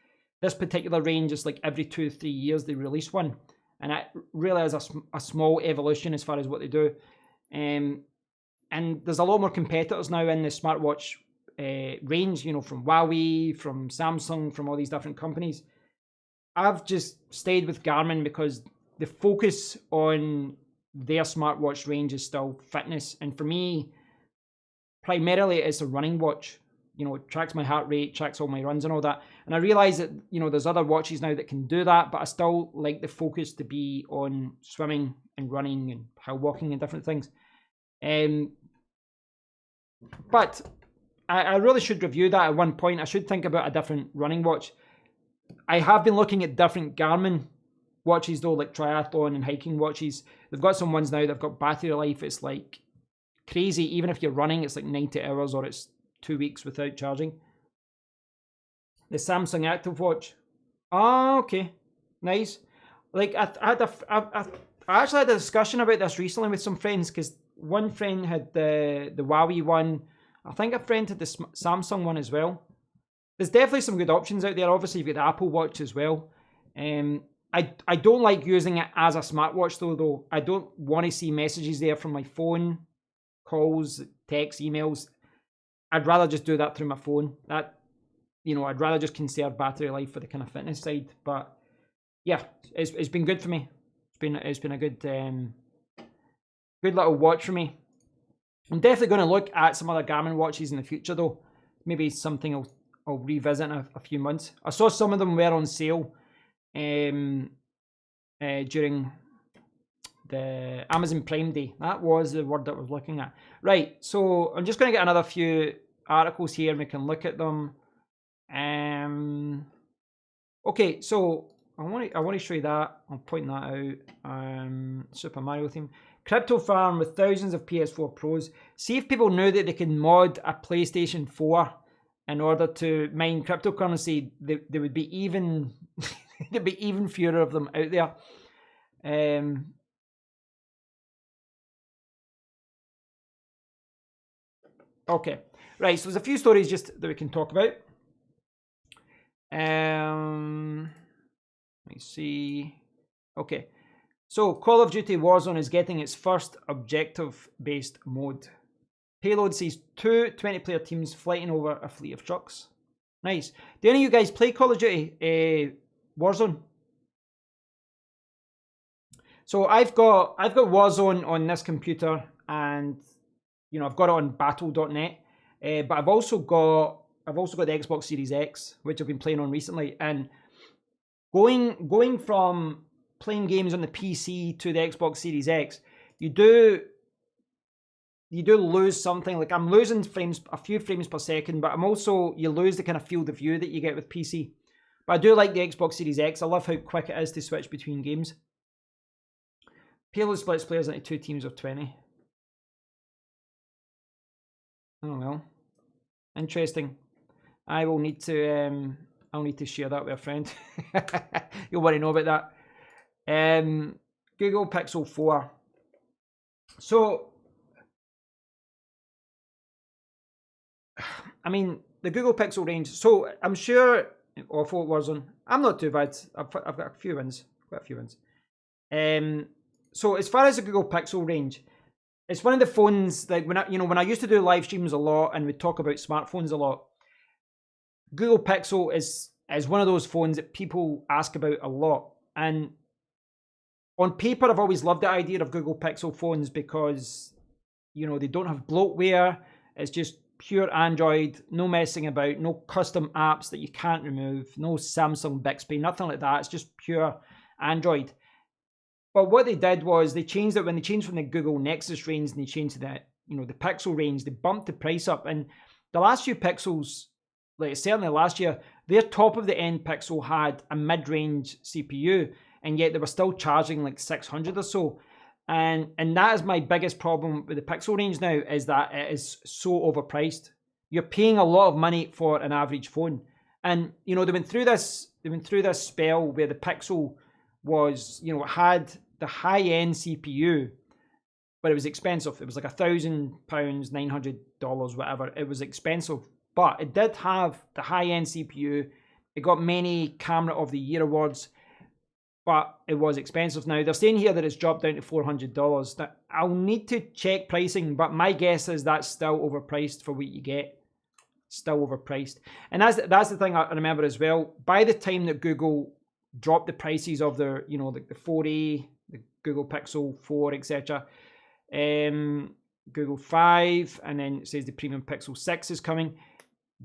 this particular range is like every 2 or 3 years they release one. And it really is a small evolution as far as what they do. And there's a lot more competitors now in the smartwatch range, from Huawei, from Samsung, from all these different companies. I've just stayed with Garmin because the focus on their smartwatch range is still fitness, and for me primarily it's a running watch. It tracks my heart rate, tracks all my runs and all that, and I realize that there's other watches now that can do that, but I still like the focus to be on swimming and running and hill walking and different things. But I really should review that at one point. I should think about a different running watch. I have been looking at different Garmin watches though, like triathlon and hiking watches. They've got some ones now that've got battery life. It's like crazy. Even if you're running, it's like 90 hours or it's 2 weeks without charging. The Samsung Active Watch. Oh, okay, nice. Like I actually had a discussion about this recently with some friends, because one friend had the Huawei one. I think a friend had the Samsung one as well. There's definitely some good options out there. Obviously, you've got the Apple Watch as well. I don't like using it as a smartwatch though. I don't want to see messages there from my phone, calls, texts, emails. I'd rather just do that through my phone. That, you know, I'd rather just conserve battery life for the kind of fitness side. But yeah, it's been good for me. It's been a good good little watch for me. I'm definitely going to look at some other Garmin watches in the future though. Maybe something I'll revisit in a few months. I saw some of them were on sale during the Amazon Prime Day. That was the word that I was looking at. Right, so I'm just going to get another few articles here and we can look at them. Okay, so I want to show you that. I'll point that out. Super Mario theme. Crypto farm with thousands of PS4 Pros. See if people knew that they can mod a PlayStation 4 in order to mine cryptocurrency. They would be even there'd be even fewer of them out there. Okay, right. So there's a few stories just that we can talk about. Let me see. Okay, so Call of Duty Warzone is getting its first objective-based mode. Payload sees 2 20-player teams fighting over a fleet of trucks. Nice. Do any of you guys play Call of Duty Warzone? So I've got Warzone on this computer, and you know I've got it on battle.net, but I've also got the Xbox Series X, which I've been playing on recently, and going from playing games on the PC to the Xbox Series X, you do lose something. Like I'm losing a few frames per second, but you lose the kind of field of view that you get with PC. But I do like the Xbox Series X. I love how quick it is to switch between games. Payload splits players into 2 teams of 20. Oh well, interesting. I'll need to share that with a friend. You'll want to know about that. Google Pixel 4. So, I mean, the Google Pixel range. So I'm sure. Awful Warzone. I'm not too bad. I've got a few wins. So as far as the Google Pixel range, it's one of the phones that when I used to do live streams a lot and we'd talk about smartphones a lot, Google Pixel is one of those phones that people ask about a lot. And on paper, I've always loved the idea of Google Pixel phones because, you know, they don't have bloatware. It's just pure Android, no messing about, no custom apps that you can't remove, no Samsung Bixby, nothing like that. It's just pure Android. But what they did was they changed it when they changed from the Google Nexus range and they changed to the Pixel range. They bumped the price up, and the last few Pixels, like certainly last year, their top of the end Pixel had a mid-range CPU, and yet they were still charging like 600 or so. And that is my biggest problem with the Pixel range now, is that it is so overpriced. You're paying a lot of money for an average phone, and you know they went through this spell where the Pixel was, you know, it had the high-end CPU, but it was expensive. It was like £1,000, $900, whatever. It was expensive, but it did have the high-end CPU. It got many Camera of the Year awards, but it was expensive. Now they're saying here that it's dropped down to $400. Now, I'll need to check pricing, but my guess is that's still overpriced for what you get. Still overpriced, and that's the thing I remember as well. By the time that Google dropped the prices of their, you know, the 4A, the Google Pixel 4, etc. Google 5, and then it says the premium Pixel 6 is coming.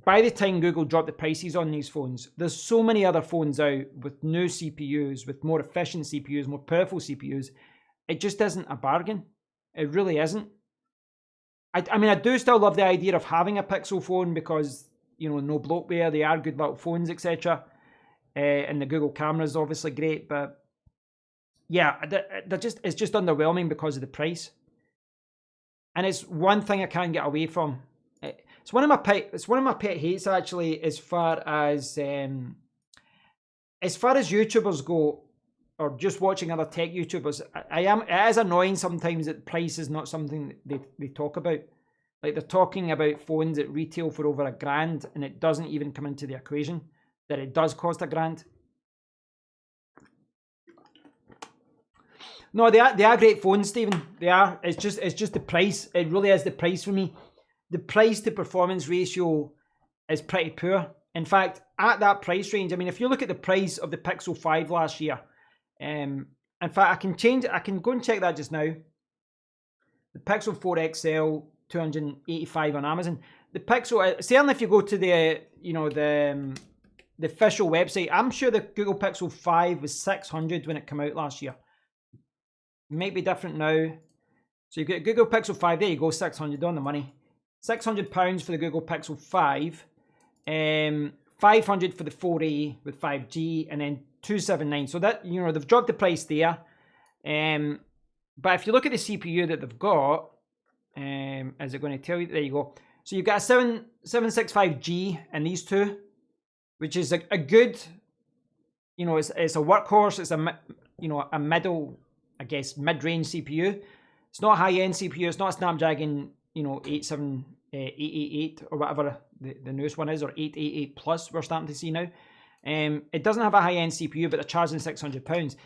By the time Google dropped the prices on these phones, there's so many other phones out with new CPUs, with more efficient CPUs, more powerful CPUs. It just isn't a bargain. It really isn't. I mean, I do still love the idea of having a Pixel phone because, you know, no bloatware, they are good little phones, etc. And the Google camera is obviously great, but yeah, it's just underwhelming because of the price. And it's one thing I can't get away from. It's one of my pet hates actually, as far as YouTubers go, or just watching other tech YouTubers. It is annoying sometimes that price is not something that they talk about. Like, they're talking about phones that retail for over $1,000, and it doesn't even come into the equation that it does cost $1,000. No, they are great phones, Stephen. They are. It's just the price. It really is the price for me. The price to performance ratio is pretty poor. In fact, at that price range, I mean, if you look at the price of the Pixel 5 last year, in fact, I can go and check that just now. The Pixel 4 XL, $285 on Amazon. The Pixel, certainly if you go to the official website, I'm sure the Google Pixel 5 was $600 when it came out last year. Might be different now. So you get Google Pixel 5, there you go, 600 on the money. £600 for the Google Pixel 5. 500 for the 4A with 5G, and then 279. So that, you know, they've dropped the price there. But if you look at the CPU that they've got, is it going to tell you? There you go. So you've got a 765G in these two, which is a good, you know, it's a workhorse. It's a middle, I guess, mid-range CPU. It's not a high-end CPU. It's not a Snapdragon, 888 or whatever the newest one is, or 888 Plus we're starting to see now. It doesn't have a high-end CPU, but they're charging £600.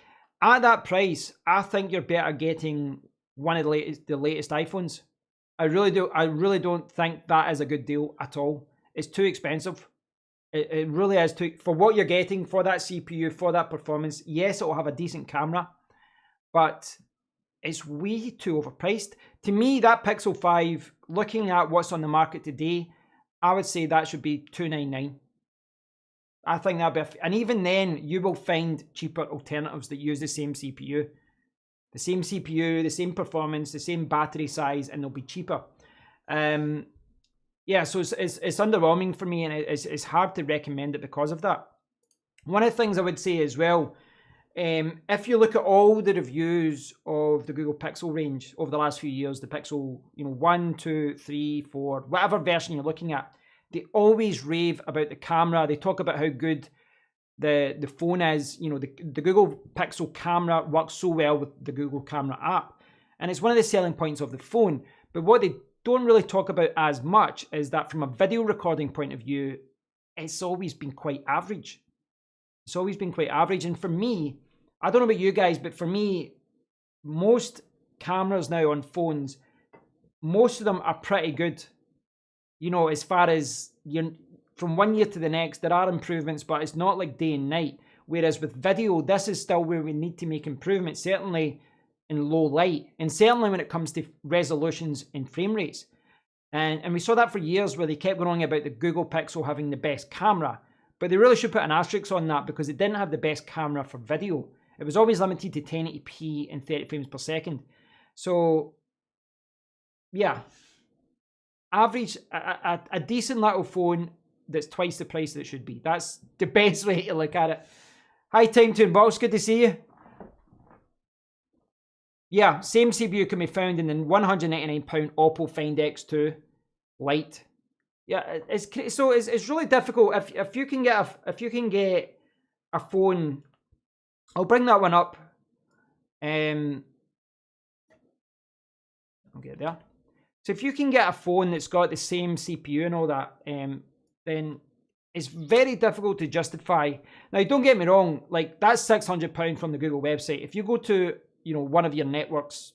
At that price, I think you're better getting one of the latest iPhones. I really do. I really don't think that is a good deal at all. It's too expensive. It really is too, for what you're getting for that CPU, for that performance. Yes, it will have a decent camera, but it's way too overpriced. To me, that Pixel 5, looking at what's on the market today, I would say that should be $299. I think that'd be, and even then, you will find cheaper alternatives that use the same CPU. The same CPU, the same performance, the same battery size, and they'll be cheaper. Yeah, so it's underwhelming for me, and it's hard to recommend it because of that. One of the things I would say as well, if you look at all the reviews of the Google Pixel range over the last few years, the Pixel, 1, 2, 3, 4, whatever version you're looking at, they always rave about the camera. They talk about how good the phone is. The Google Pixel camera works so well with the Google Camera app. And it's one of the selling points of the phone. But what they don't really talk about as much is that from a video recording point of view, it's always been quite average. It's always been quite average. And for me, I don't know about you guys, but for me, most cameras now on phones, most of them are pretty good. As far as from one year to the next, there are improvements, but it's not like day and night. Whereas with video, this is still where we need to make improvements, certainly in low light, and certainly when it comes to resolutions and frame rates. And we saw that for years, where they kept going on about the Google Pixel having the best camera, but they really should put an asterisk on that, because it didn't have the best camera for video. It was always limited to 1080p and 30 frames per second. So, yeah. Average, a decent little phone that's twice the price that it should be. That's the best way to look at it. Hi, Time to Unbox. Good to see you. Yeah, same CPU can be found in the £199 Oppo Find X2 Lite. Yeah, it's really difficult if you can get a phone. I'll bring that one up. I'll get there. So if you can get a phone that's got the same CPU and all that, then it's very difficult to justify. Now, don't get me wrong, like, that's £600 from the Google website. If you go to, one of your networks,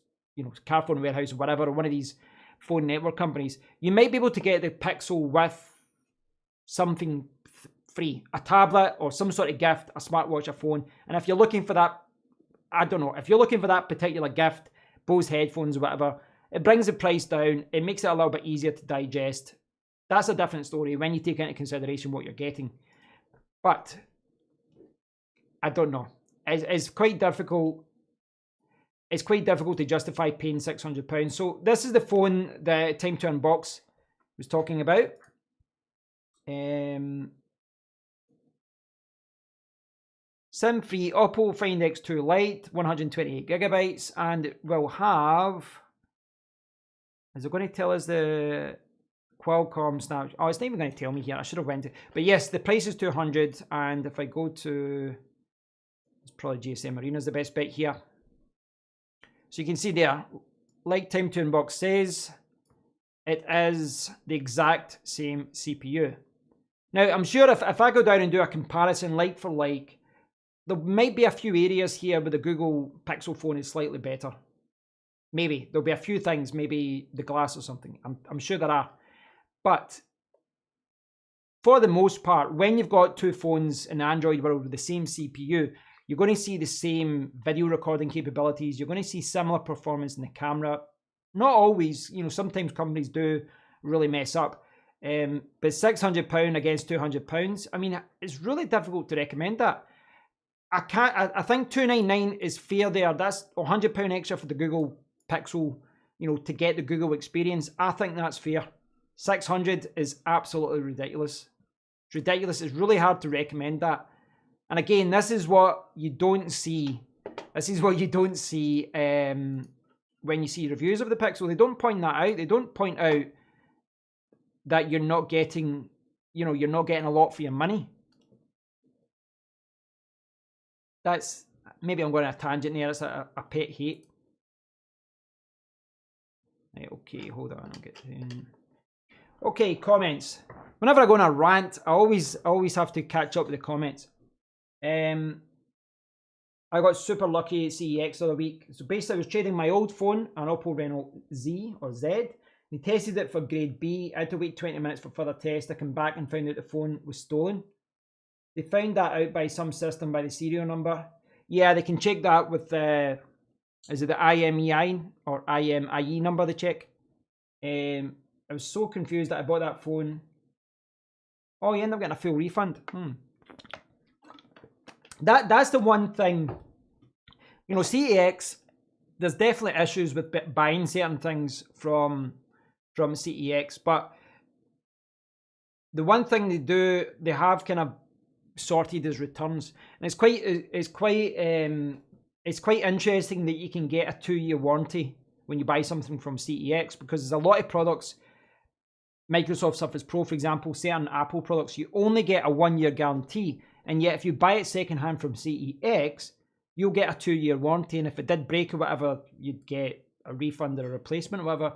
Carphone Warehouse or whatever, or one of these phone network companies, you might be able to get the Pixel with something free, a tablet or some sort of gift, a smartwatch, a phone. And if you're looking for that, I don't know, if you're looking for that particular gift, Bose headphones or whatever, it brings the price down. It makes it a little bit easier to digest. That's a different story when you take into consideration what you're getting. But I don't know. It's quite difficult. It's quite difficult to justify paying £600. So this is the phone that Time to Unbox was talking about. SIM-free Oppo Find X2 Lite, 128GB, and it will have... Is it going to tell us the Qualcomm Snap. Oh, it's not even going to tell me here. I should have went to. But yes, the price is 200, and if I go to, it's probably GSM Arena's the best bet here. So you can see there, like Time to Unbox says, it is the exact same CPU. Now, I'm sure if I go down and do a comparison like for like, there might be a few areas here where the Google Pixel phone is slightly better. Maybe. There'll be a few things, maybe the glass or something. I'm sure there are. But for the most part, when you've got two phones in the Android world with the same CPU, you're going to see the same video recording capabilities. You're going to see similar performance in the camera. Not always, you know, sometimes companies do really mess up. But £600 against £200, I mean, it's really difficult to recommend that. I think $299 is fair there. That's £100 extra for the Google Pixel, you know, to get the Google experience. I think that's fair. 600 is absolutely ridiculous. It's ridiculous. It's really hard to recommend that. And again, this is what you don't see. This is what you don't see when you see reviews of the Pixel. They don't point that out. They don't point out that you're not getting, you know, you're not getting a lot for your money. That's, maybe I'm going on a tangent there. It's a pet hate. Right, okay, hold on. I'll get to... Okay, comments. Whenever I go on a rant, I always have to catch up with the comments. I got super lucky at CEX the other week. So basically, I was trading my old phone, an Oppo Reno Z or Z. They tested it for grade B. I had to wait 20 minutes for further test. I came back and found out the phone was stolen. They found that out by some system by the serial number. Yeah, they can check that with the, is it the IMEI or IMIE number they check? I was so confused that I bought that phone. Oh, you end up getting a full refund. That's the one thing. You know, CEX, there's definitely issues with buying certain things from CEX, but the one thing they do, they have kind of sorted as returns, and it's quite interesting that you can get a 2-year warranty when you buy something from CEX, because there's a lot of products, Microsoft Surface Pro for example, certain Apple products, you only get a 1-year guarantee, and yet if you buy it secondhand from CEX, you'll get a 2-year warranty, and if it did break or whatever, you'd get a refund or a replacement or whatever.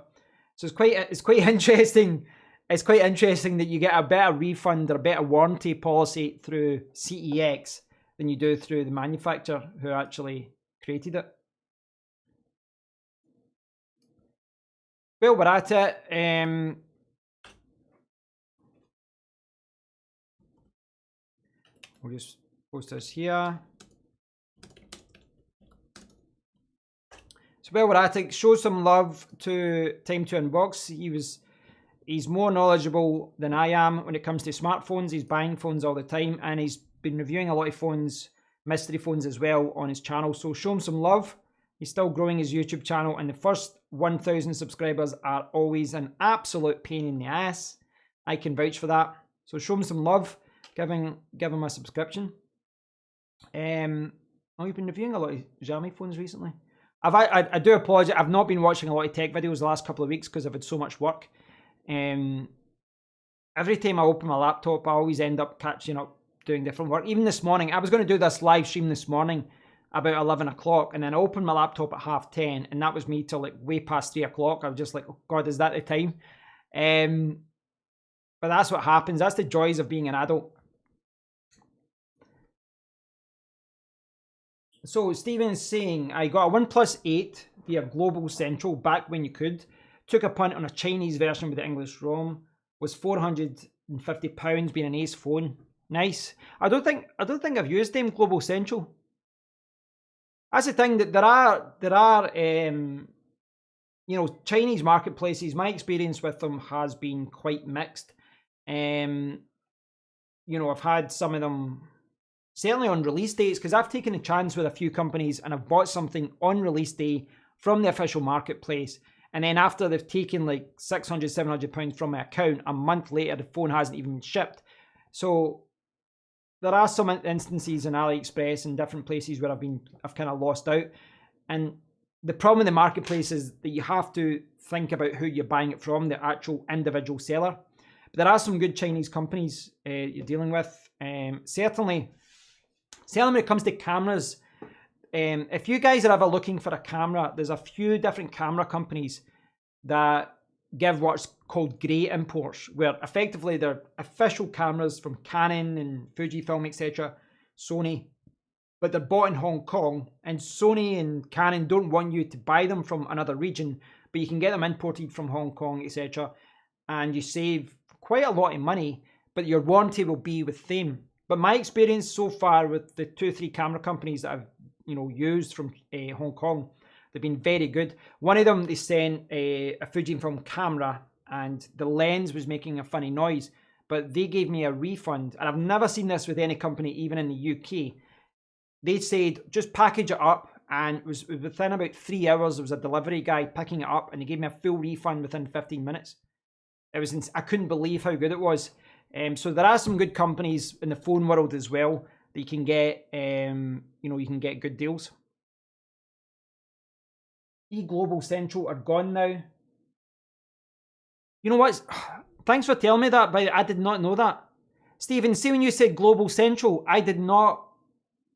So it's quite interesting. It's quite interesting that you get a better refund or a better warranty policy through CEX than you do through the manufacturer who actually created it. Well, we're at it. We'll just post this here. So while we're at it, show some love to Time to Unbox. He's more knowledgeable than I am when it comes to smartphones. He's buying phones all the time, and he's been reviewing a lot of phones, mystery phones as well, on his channel. So show him some love. He's still growing his YouTube channel, and the first 1,000 subscribers are always an absolute pain in the ass. I can vouch for that. So show him some love. Give him a subscription. We've been reviewing a lot of Xiaomi phones recently. I do apologize. I've not been watching a lot of tech videos the last couple of weeks because I've had so much work. Every time I open my laptop, I always end up catching up doing different work. Even this morning, I was going to do this live stream this morning about 11 o'clock, and then I opened my laptop at 10:30, and that was me till like way past 3 o'clock. I was just like, oh God, is that the time? But that's what happens. That's the joys of being an adult. So Steven's saying, I got a OnePlus 8 via Global Central back when you could. Took a punt on a Chinese version with the English ROM. Was £450 being an Ace phone. Nice. I don't think I've used them Global Central. That's the thing, that there are you know, Chinese marketplaces. My experience with them has been quite mixed. You know, I've had some of them certainly on release dates, because I've taken a chance with a few companies and I've bought something on release day from the official marketplace, and then after they've taken like £600, £700 from my account, a month later the phone hasn't even been shipped. So there are some instances in AliExpress and different places where I've kind of lost out, and the problem in the marketplace is that you have to think about who you're buying it from, the actual individual seller. But there are some good Chinese companies you're dealing with. Certainly when it comes to cameras, if you guys are ever looking for a camera, there's a few different camera companies that give what's called grey imports, where effectively they're official cameras from Canon and Fujifilm, etc., Sony, but they're bought in Hong Kong, and Sony and Canon don't want you to buy them from another region, but you can get them imported from Hong Kong, etc., and you save quite a lot of money, but your warranty will be with them. But my experience so far with the 2-3 camera companies that I've used from Hong Kong, they've been very good. One of them, they sent a Fujifilm camera and the lens was making a funny noise, but they gave me a refund. And I've never seen this with any company, even in the UK. They said, just package it up, and it was within about 3 hours, there was a delivery guy picking it up and he gave me a full refund within 15 minutes. I couldn't believe how good it was. So there are some good companies in the phone world as well that you can get, you can get good deals. eGlobal Central are gone now. You know what? Thanks for telling me that, but I did not know that. Stephen, see when you said Global Central, I did not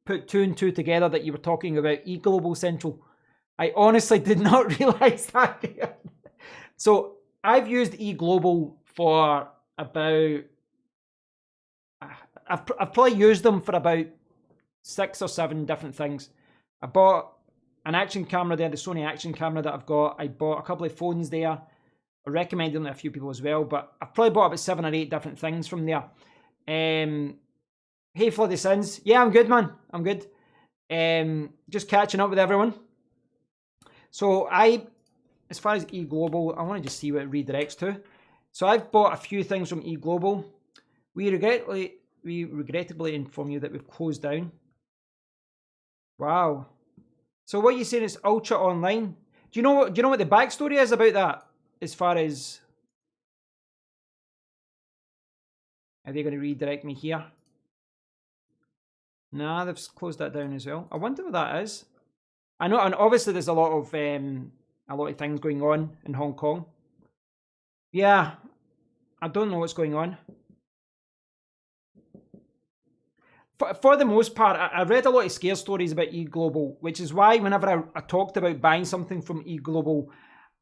put 2 and 2 together that you were talking about eGlobal Central. I honestly did not realise that. So I've used eGlobal for about, I've probably used them for about 6 or 7 different things. I bought an action camera there, the Sony action camera that I've got. I bought a couple of phones there. I recommend them to a few people as well, but I've probably bought about 7 or 8 different things from there. Hey Floody Sins. Yeah, I'm good, man. I'm good. Just catching up with everyone. So as far as eGlobal, I want to just see what it redirects to. So I've bought a few things from eGlobal. We regrettably inform you that we've closed down. Wow. So what you're saying is Ultra Online. Do you know what the backstory is about that? As far as, are they going to redirect me here? Nah, they've closed that down as well. I wonder what that is. I know, and obviously there's a lot of things going on in Hong Kong. Yeah, I don't know what's going on. For the most part, I read a lot of scare stories about eGlobal, which is why whenever I talked about buying something from eGlobal,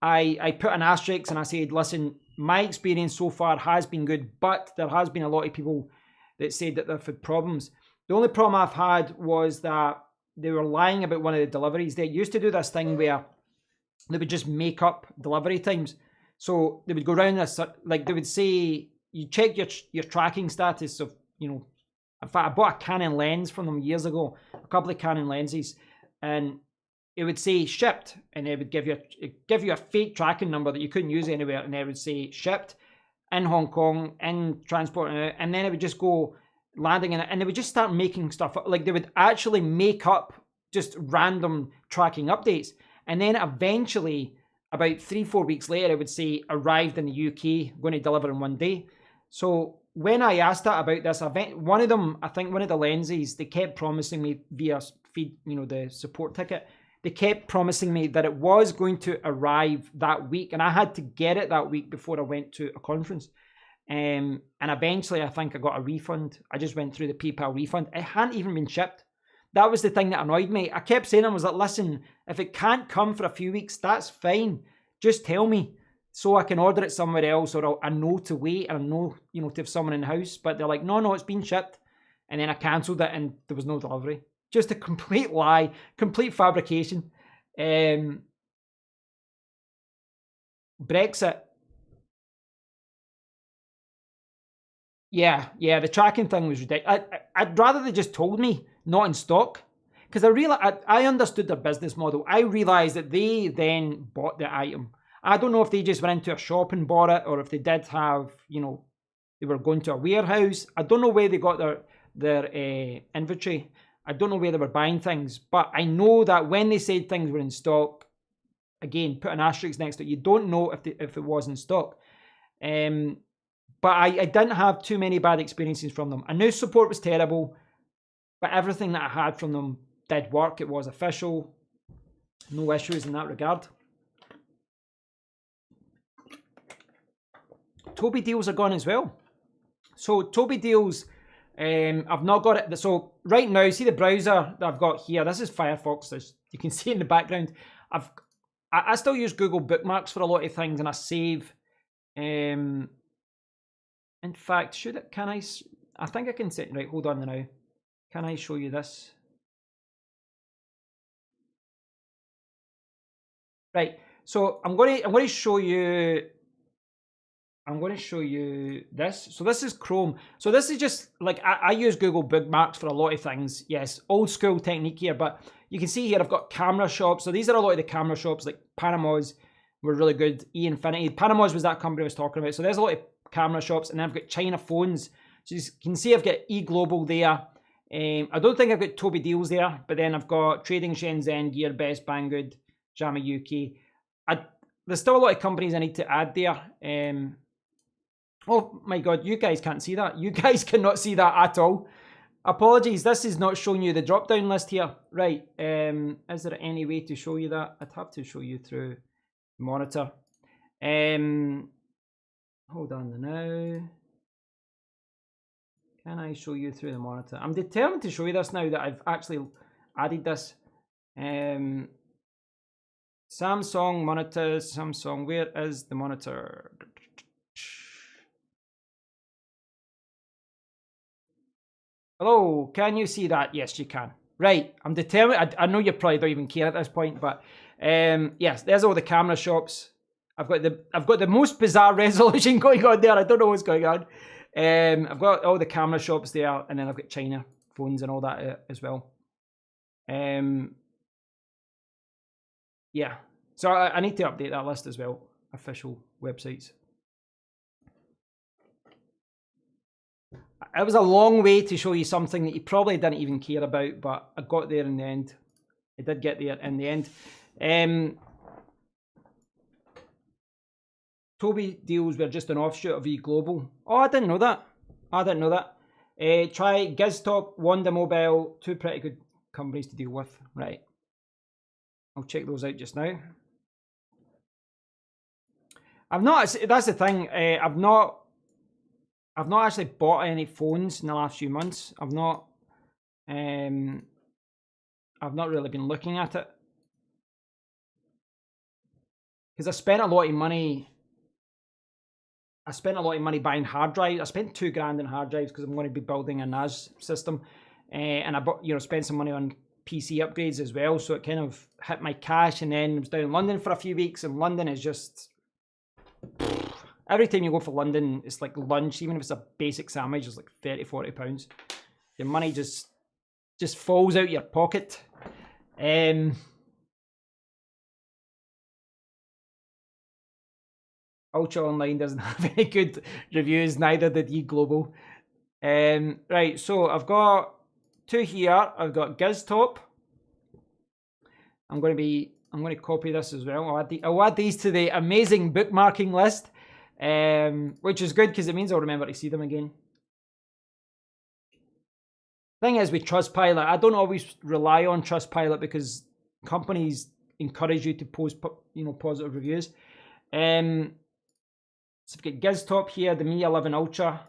I put an asterisk and I said, listen, my experience so far has been good, but there has been a lot of people that said that they've had problems. The only problem I've had was that they were lying about one of the deliveries. They used to do this thing where they would just make up delivery times. So they would go around this, like they would say, you check your tracking status of, in fact, I bought a Canon lens from them years ago, a couple of Canon lenses, and it would say shipped, and it would give you a fake tracking number that you couldn't use anywhere, and it would say shipped in Hong Kong, in transport, and then it would just go landing in it, and they would just start making stuff up. Like they would actually make up just random tracking updates, and then eventually, about 3-4 weeks later, it would say arrived in the UK, going to deliver in 1 day. So when I asked that about this event, one of them, I think one of the lenses, they kept promising me via feed, the support ticket, they kept promising me that it was going to arrive that week, and I had to get it that week before I went to a conference. And eventually, I think I got a refund. I just went through the PayPal refund. It hadn't even been shipped. That was the thing that annoyed me. I kept saying, I was like, listen, if it can't come for a few weeks, that's fine. Just tell me so I can order it somewhere else, or I know to wait, and I know, to have someone in the house. But they're like, no, it's been shipped. And then I cancelled it and there was no delivery. Just a complete lie, complete fabrication. Brexit. Yeah, the tracking thing was ridiculous. I'd rather they just told me not in stock, because I understood their business model. I realised that they then bought the item. I don't know if they just went into a shop and bought it, or if they did have, they were going to a warehouse. I don't know where they got their inventory. I don't know where they were buying things, but I know that when they said things were in stock, again, put an asterisk next to it. You don't know if it was in stock. But I didn't have too many bad experiences from them. I knew support was terrible, but everything that I had from them did work. It was official. No issues in that regard. Toby deals are gone as well. So Toby deals, I've not got it. So right now, see the browser that I've got here. This is Firefox. As you can see in the background. I still use Google Bookmarks for a lot of things, and I save. In fact, can I? I think I can set. Right, hold on now. Can I show you this? Right. So I'm going to show you. I'm going to show you this. So this is Chrome. So this is just like, I use Google Bookmarks for a lot of things. Yes, old school technique here, but you can see here I've got camera shops. So these are a lot of the camera shops, like Panama's were really good. Infinity. Panama's was that company I was talking about. So there's a lot of camera shops, and then I've got China phones. So you can see I've got eGlobal there. I don't think I've got Toby Deals there, but then I've got Trading Shenzhen, Gear Best, Banggood, Xiaomi UK. There's still a lot of companies I need to add there. Oh my god, you guys can't see that. You guys cannot see that at all. Apologies, this is not showing you the drop down list here. Right, is there any way to show you that? I'd have to show you through the monitor. Hold on now. Can I show you through the monitor? I'm determined to show you this now that I've actually added this. Samsung monitors, Samsung, where is the monitor? Hello, can you see that? Yes, you can. Right, I'm determined. I know you probably don't even care at this point, but yes, there's all the camera shops. I've got the most bizarre resolution going on there. I don't know what's going on. I've got all the camera shops there, and then I've got China phones and all that as well. Yeah, so I need to update that list as well. Official websites. It was a long way to show you something that you probably didn't even care about, but I got there in the end. I did get there in the end. Toby Deals were just an offshoot of eGlobal. Oh, I didn't know that. Try GizTop, Wanda Mobile, two pretty good companies to deal with. Right. I'll check those out just now. That's the thing. I've not actually bought any phones in the last few months. I've not really been looking at it because I spent a lot of money. Buying hard drives. I spent $2,000 in hard drives because I'm going to be building a NAS system, and I bought, spent some money on PC upgrades as well. So it kind of hit my cash, and then I was down in London for a few weeks, and London is just. Every time you go for London, it's like lunch. Even if it's a basic sandwich, it's like £30-40. Your money just falls out your pocket. Ultra Online doesn't have any good reviews. Neither did eGlobal. Right, so I've got two here. I've got GizTop. I'm going to copy this as well. I'll add these to the amazing bookmarking list. Which is good because it means I'll remember to see them again. Thing is with Trustpilot, I don't always rely on Trustpilot because companies encourage you to post, positive reviews. So we've got GizTop here, the Mi 11 Ultra.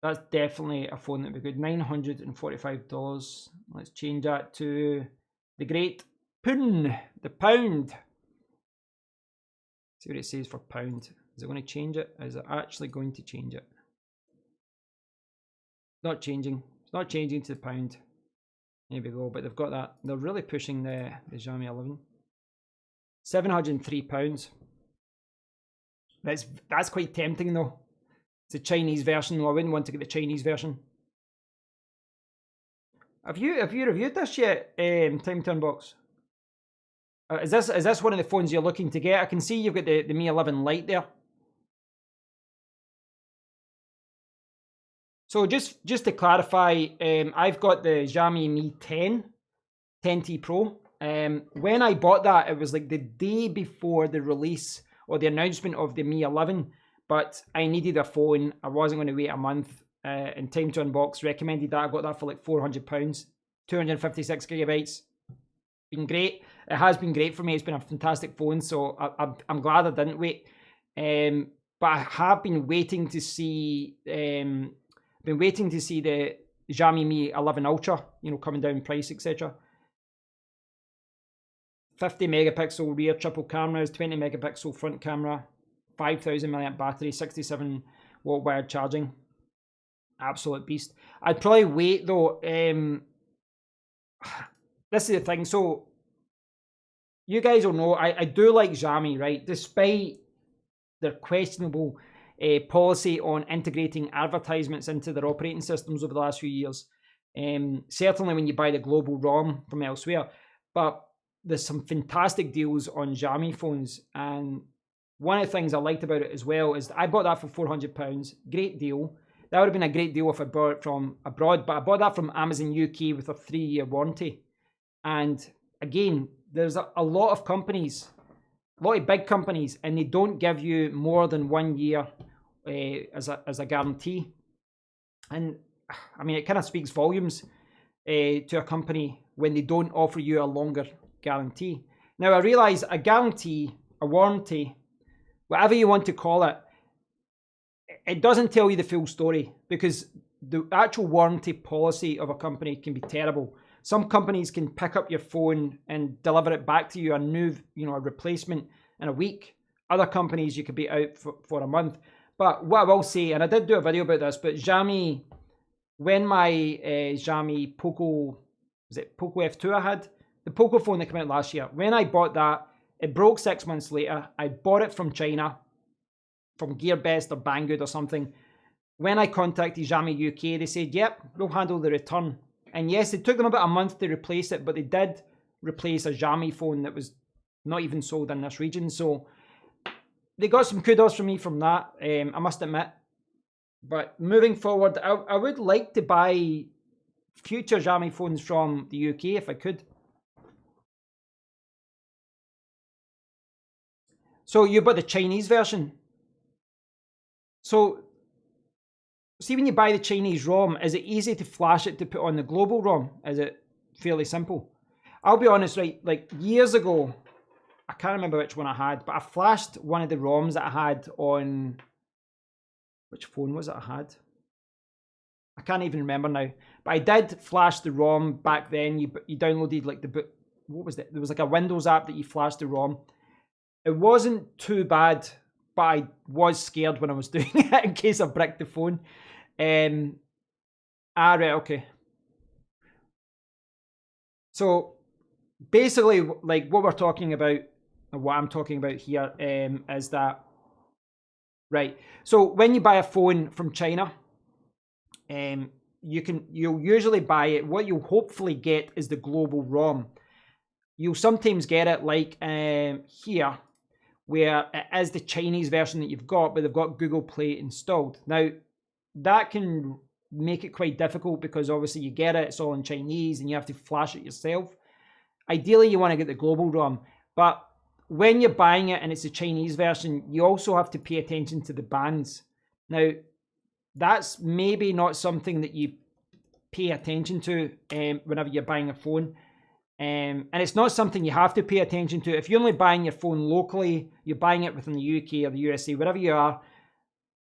That's definitely a phone that would be good. $945. Let's change that to the Great Poon, the pound. See what it says for pound. Is it going to change it? Is it actually going to change it? Not changing. It's not changing to the pound. There we go. But they've got that. They're really pushing the Xiaomi 11. £703. That's quite tempting though. It's a Chinese version. No, I wouldn't want to get the Chinese version. Have you reviewed this yet, Time to Unbox? Is this one of the phones you're looking to get? I can see you've got the Mi 11 Lite there. So just to clarify, I've got the Xiaomi Mi 10T Pro. When I bought that, it was like the day before the release or the announcement of the Mi 11, but I needed a phone. I wasn't going to wait a month. And Time to Unbox recommended that. I got that for like £400, 256 gigabytes. been great. It has been great for me. It's been a fantastic phone, so I'm glad I didn't wait. But I have been waiting to see the Xiaomi Mi 11 Ultra, you know, coming down in price, etc. 50 megapixel rear triple cameras, 20 megapixel front camera, 5,000 milliamp battery, 67 watt wired charging. Absolute beast. I'd probably wait though. This is the thing. So you guys will know I do like Xiaomi, right? Despite their questionable policy on integrating advertisements into their operating systems over the last few years. Certainly when you buy the global ROM from elsewhere. But there's some fantastic deals on Xiaomi phones. And one of the things I liked about it as well is I bought that for £400. Great deal. That would have been a great deal if I bought it from abroad. But I bought that from Amazon UK with a 3-year warranty. And again, there's a lot of companies, a lot of big companies, and they don't give you more than 1 year as a guarantee. And I mean, it kind of speaks volumes to a company when they don't offer you a longer guarantee. Now, I realize a guarantee, a warranty, whatever you want to call it, it doesn't tell you the full story, because the actual warranty policy of a company can be terrible. Some companies can pick up your phone and deliver it back to you, a new, you know, a replacement in a week. Other companies, you could be out for a month. But what I will say, and I did do a video about this, but Xiaomi, when my Xiaomi Poco, was it Poco F2 I had? The Poco phone that came out last year. When I bought that, it broke 6 months later. I bought it from China, from GearBest or Banggood or something. When I contacted Xiaomi UK, they said, yep, we'll handle the return. And yes, it took them about a month to replace it, but they did replace a Xiaomi phone that was not even sold in this region. So they got some kudos from me from that, I must admit. But moving forward, I would like to buy future Xiaomi phones from the UK if I could. So you bought the Chinese version. So see, when you buy the Chinese ROM, is it easy to flash it to put on the global ROM? Is it fairly simple? I'll be honest, right, like years ago, I can't remember which one I had, but I flashed one of the ROMs that I had on, which phone was it I had? I can't even remember now, but I did flash the ROM back then. You downloaded like what was it? There was like a Windows app that you flashed the ROM. It wasn't too bad, but I was scared when I was doing it in case I bricked the phone. Right, okay. So basically, like what we're talking about, or what I'm talking about here, is that, right, so when you buy a phone from China, you'll usually buy it, what you'll hopefully get is the global ROM. You'll sometimes get it like here, where it is the Chinese version that you've got, but they've got Google Play installed. Now, that can make it quite difficult because obviously you get it, it's all in Chinese, and you have to flash it yourself. Ideally, you want to get the global ROM, but when you're buying it and it's a Chinese version, you also have to pay attention to the bands. Now, that's maybe not something that you pay attention to whenever you're buying a phone. And it's not something you have to pay attention to. If you're only buying your phone locally, you're buying it within the UK or the USA, wherever you are,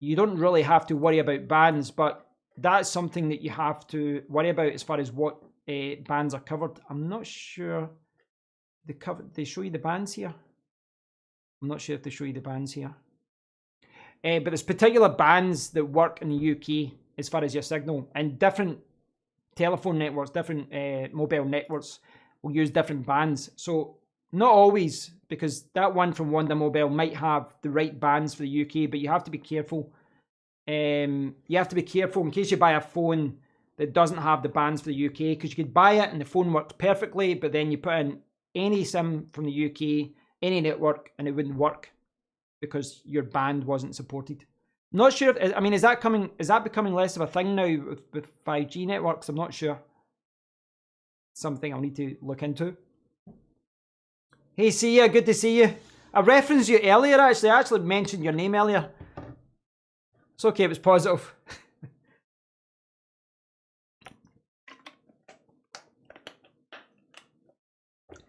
you don't really have to worry about bands, but that's something that you have to worry about as far as what bands are covered. I'm not sure they show you the bands here. I'm not sure if they show you the bands here. But there's particular bands that work in the UK as far as your signal, and different telephone networks, different mobile networks will use different bands. So not always, because that one from Wanda Mobile might have the right bands for the UK, but you have to be careful. You have to be careful in case you buy a phone that doesn't have the bands for the UK, because you could buy it and the phone works perfectly, but then you put in any SIM from the UK, any network, and it wouldn't work because your band wasn't supported. Not sure if, I mean, is that becoming less of a thing now with 5G networks? I'm not sure. Something I'll need to look into. Hey, see ya, good to see you. I referenced you earlier, actually. I actually mentioned your name earlier. It's okay, it was positive.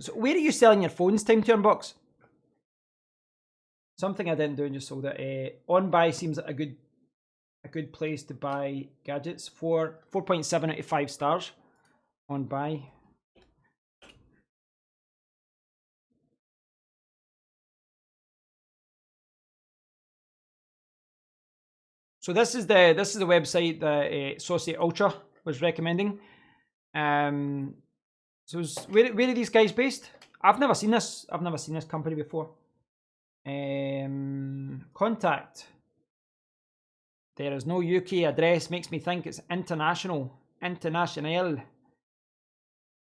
So where are you selling your phones, Time to Unbox? Something I didn't do and just sold it. On Buy seems like a good place to buy gadgets. 4.7 out of 5 stars on Buy. So this is the website that Saucy Ultra was recommending. So where are these guys based? I've never seen this. I've never seen this company before. Contact. There is no UK address. Makes me think it's international. International.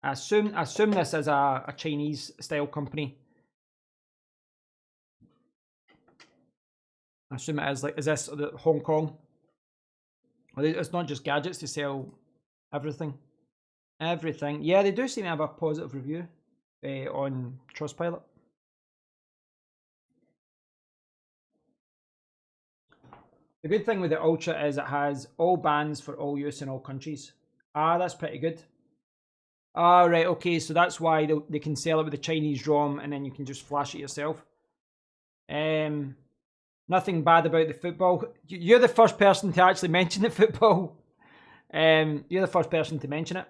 I assume this is a Chinese style company. I assume it is. Like, is this Hong Kong? It's not just gadgets, they sell everything. Everything. Yeah, they do seem to have a positive review on Trustpilot. The good thing with the Ultra is it has all bands for all use in all countries. Ah, that's pretty good. Ah, right, okay, so that's why they can sell it with the Chinese ROM and then you can just flash it yourself. Nothing bad about the football. You're the first person to actually mention the football. You're the first person to mention it.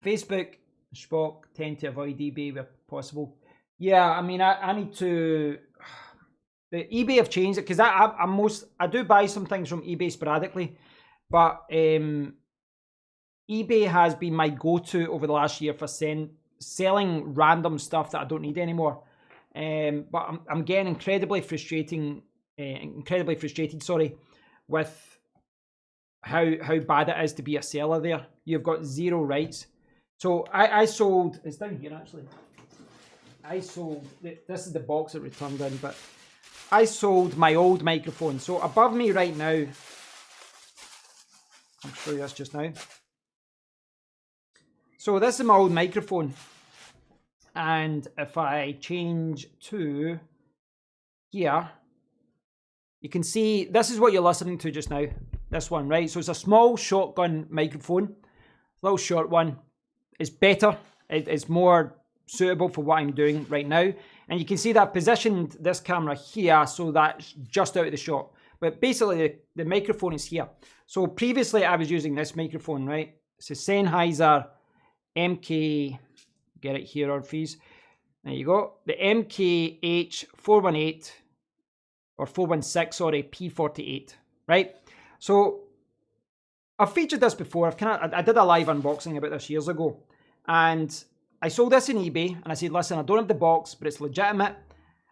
Facebook, Spock tend to avoid eBay where possible. Yeah, I mean, I need to. The eBay have changed it because I do buy some things from eBay sporadically, but eBay has been my go-to over the last year for selling random stuff that I don't need anymore. But I'm getting incredibly frustrated. With how bad it is to be a seller there. You've got zero rights. So I sold. It's down here actually. I sold. This is the box it returned in, but I sold my old microphone. So above me right now, I'll show you this just now. So this is my old microphone. And if I change to here, you can see this is what you're listening to just now. This one, right? So it's a small shotgun microphone, little short one. It's better. It's more suitable for what I'm doing right now. And you can see that I've positioned this camera here so that's just out of the shot. But basically the microphone is here. So previously I was using this microphone, right? It's a Sennheiser MK, get it here, Orpheus. There you go. The MKH418 or 416, sorry, P48, right? So I've featured this before. I did a live unboxing about this years ago, and I sold this on eBay, and I said, listen, I don't have the box, but it's legitimate.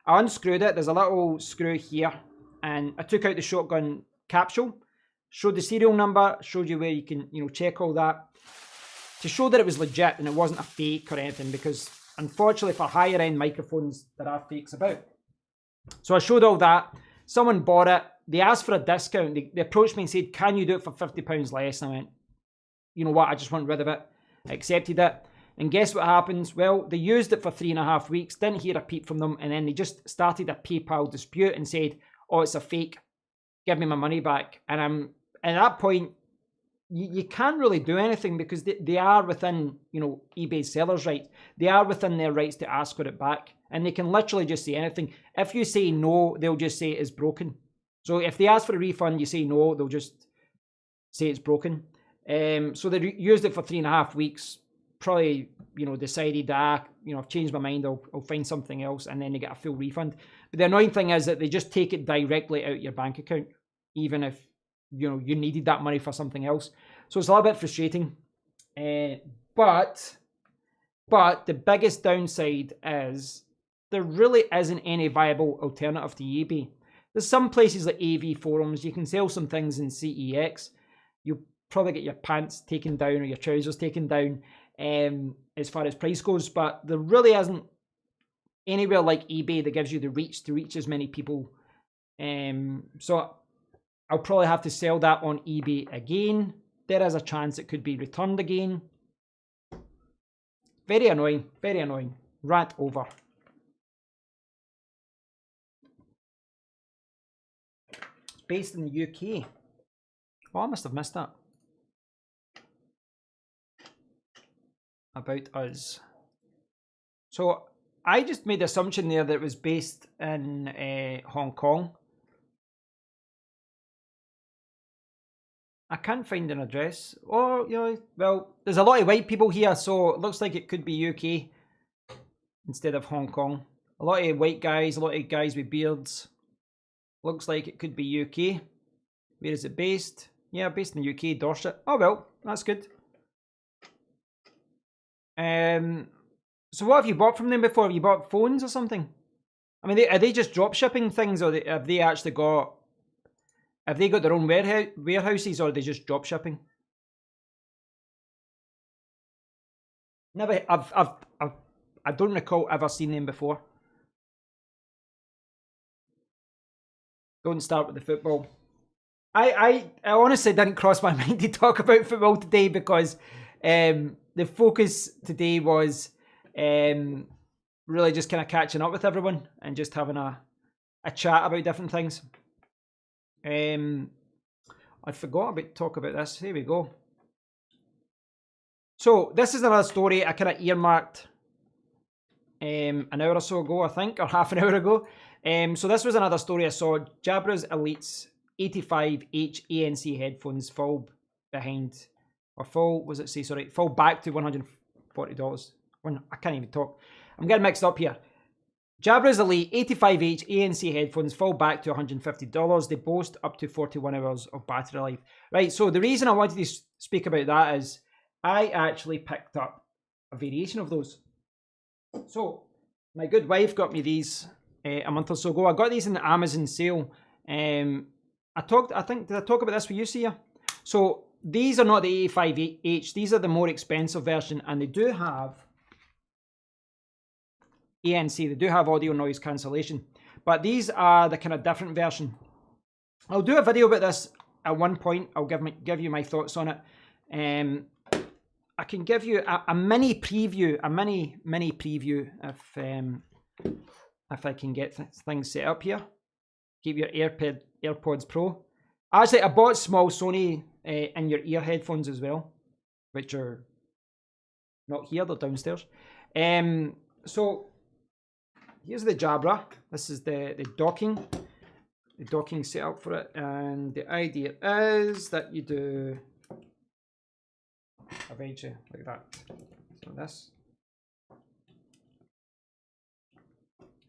I unscrewed it. There's a little screw here, and I took out the shotgun capsule, showed the serial number, showed you where you can, check all that, to show that it was legit and it wasn't a fake or anything, because unfortunately for higher end microphones, there are fakes about. So I showed all that. Someone bought it. They asked for a discount. They approached me and said, can you do it for £50 less? And I went, you know what? I just want rid of it. I accepted it. And guess what happens? Well, they used it for 3.5 weeks, didn't hear a peep from them, and then they just started a PayPal dispute and said, oh, it's a fake. Give me my money back. And at that point, you can't really do anything because they are within, eBay's sellers' rights. They are within their rights to ask for it back. And they can literally just say anything. If you say no, they'll just say it's broken. So if they ask for a refund, you say no, they'll just say it's broken. So they used it for 3.5 weeks. Probably, decided, I've changed my mind, I'll find something else, and then they get a full refund. But the annoying thing is that they just take it directly out your bank account, even if, you needed that money for something else. So it's a little bit frustrating. But the biggest downside is there really isn't any viable alternative to eBay. There's some places like AV forums, you can sell some things in CEX. You'll probably get your pants taken down or your trousers taken down as far as price goes, but there really isn't anywhere like eBay that gives you the reach to reach as many people. So I'll probably have to sell that on eBay again. There is a chance it could be returned again. Very annoying, very annoying. Rant over. It's based in the UK. Oh, I must have missed that. About us. So I just made the assumption there that it was based in Hong Kong. I can't find an address. Or, you know, well, there's a lot of white people here, so it looks like it could be UK instead of Hong Kong. A lot of white guys, a lot of guys with beards. Looks like it could be UK. Where is it based? Yeah, based in the UK, Dorset. Oh well, that's good. So what have you bought from them before? Have you bought phones or something? I mean, are they just drop shipping things, or have they actually got? Have they got their own warehouses, or are they just drop shipping? Never. I don't recall ever seeing them before. Don't start with the football. I honestly didn't cross my mind to talk about football today because the focus today was really just kind of catching up with everyone and just having a chat about different things. I forgot about talk about this. Here we go. So this is another story I kind of earmarked an hour or so ago, I think, or half an hour ago. So this was another story I saw. Jabra's Elite's 85H ANC headphones fall behind, or fall, was it say, sorry, fall back to $140. I can't even talk. I'm getting mixed up here. Jabra's Elite 85H ANC headphones fall back to $150. They boast up to 41 hours of battery life. Right, so the reason I wanted to speak about that is I actually picked up a variation of those. So my good wife got me these a month or so ago. I got these in the Amazon sale. Did I talk about this with you, Sia? So these are not the 85H, these are the more expensive version, and they do have ANC, they do have audio noise cancellation, but these are the kind of different version. I'll do a video about this at one point. I'll give you my thoughts on it. I can give you a mini preview, a mini preview if I can get things set up here. Keep your AirPods Pro. Actually, I bought small Sony in your ear headphones as well, which are not here, they're downstairs. So here's the Jabra. This is the docking setup for it, and the idea is that you do eventually like that. So this.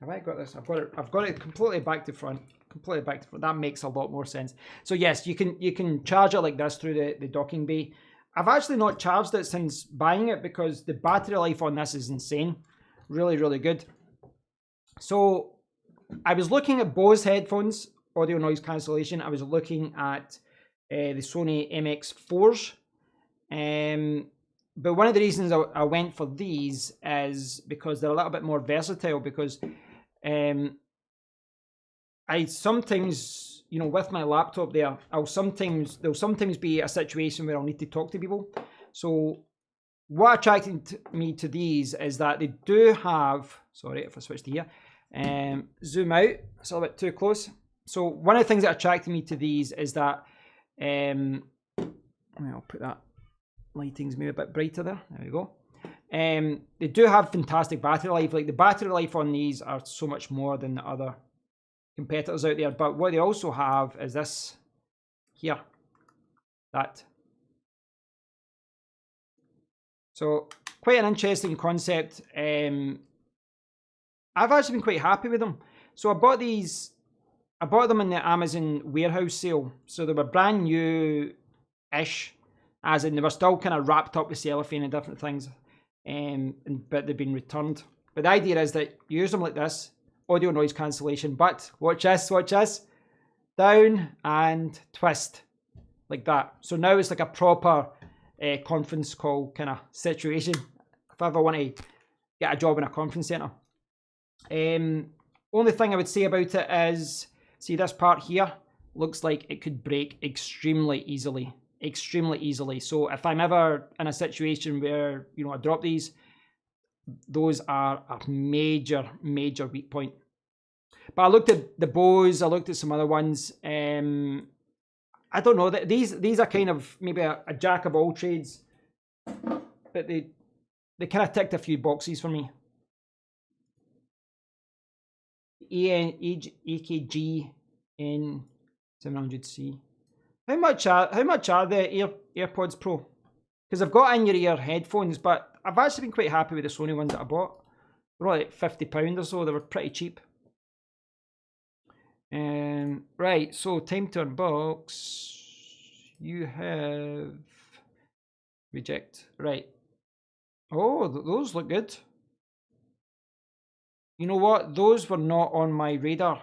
Have I got this? I've got it completely back to front. Completely back to front. That makes a lot more sense. So yes, you can charge it like this through the docking bay. I've actually not charged it since buying it because the battery life on this is insane. Really, really good. So I was looking at Bose headphones, audio noise cancellation. I was looking at the Sony MX4s. But one of the reasons I went for these is because they're a little bit more versatile, because I sometimes, you know, with my laptop there, there'll sometimes be a situation where I'll need to talk to people. So what attracted me to these is that they do have, sorry if I switch to here, zoom out, it's a little bit too close. So one of the things that attracted me to these is that, I'll put that lighting's maybe a bit brighter there. There we go. They do have fantastic battery life. Like the battery life on these are so much more than the other competitors out there. But what they also have is this here. That. So quite an interesting concept. I've actually been quite happy with them. So I bought them in the Amazon warehouse sale. So they were brand new-ish, as in they were still kind of wrapped up with cellophane and different things, but they've been returned. But the idea is that you use them like this, audio noise cancellation, but watch this, down and twist, like that. So now it's like a proper conference call kind of situation, if I ever want to get a job in a conference centre. Only thing I would say about it is, see this part here, looks like it could break extremely easily. So if I'm ever in a situation where, you know, I drop these, those are a major weak point. But I looked at the Bose, I looked at some other ones. I don't know, these are kind of maybe a jack of all trades, but they kind of ticked a few boxes for me. AKG in 700C. How much are the AirPods Pro? Because I've got in-your-ear headphones, but I've actually been quite happy with the Sony ones that I bought. They were like £50 or so. They were pretty cheap. Right, so time to unbox. You have reject. Right. Oh, those look good. You know what? Those were not on my radar.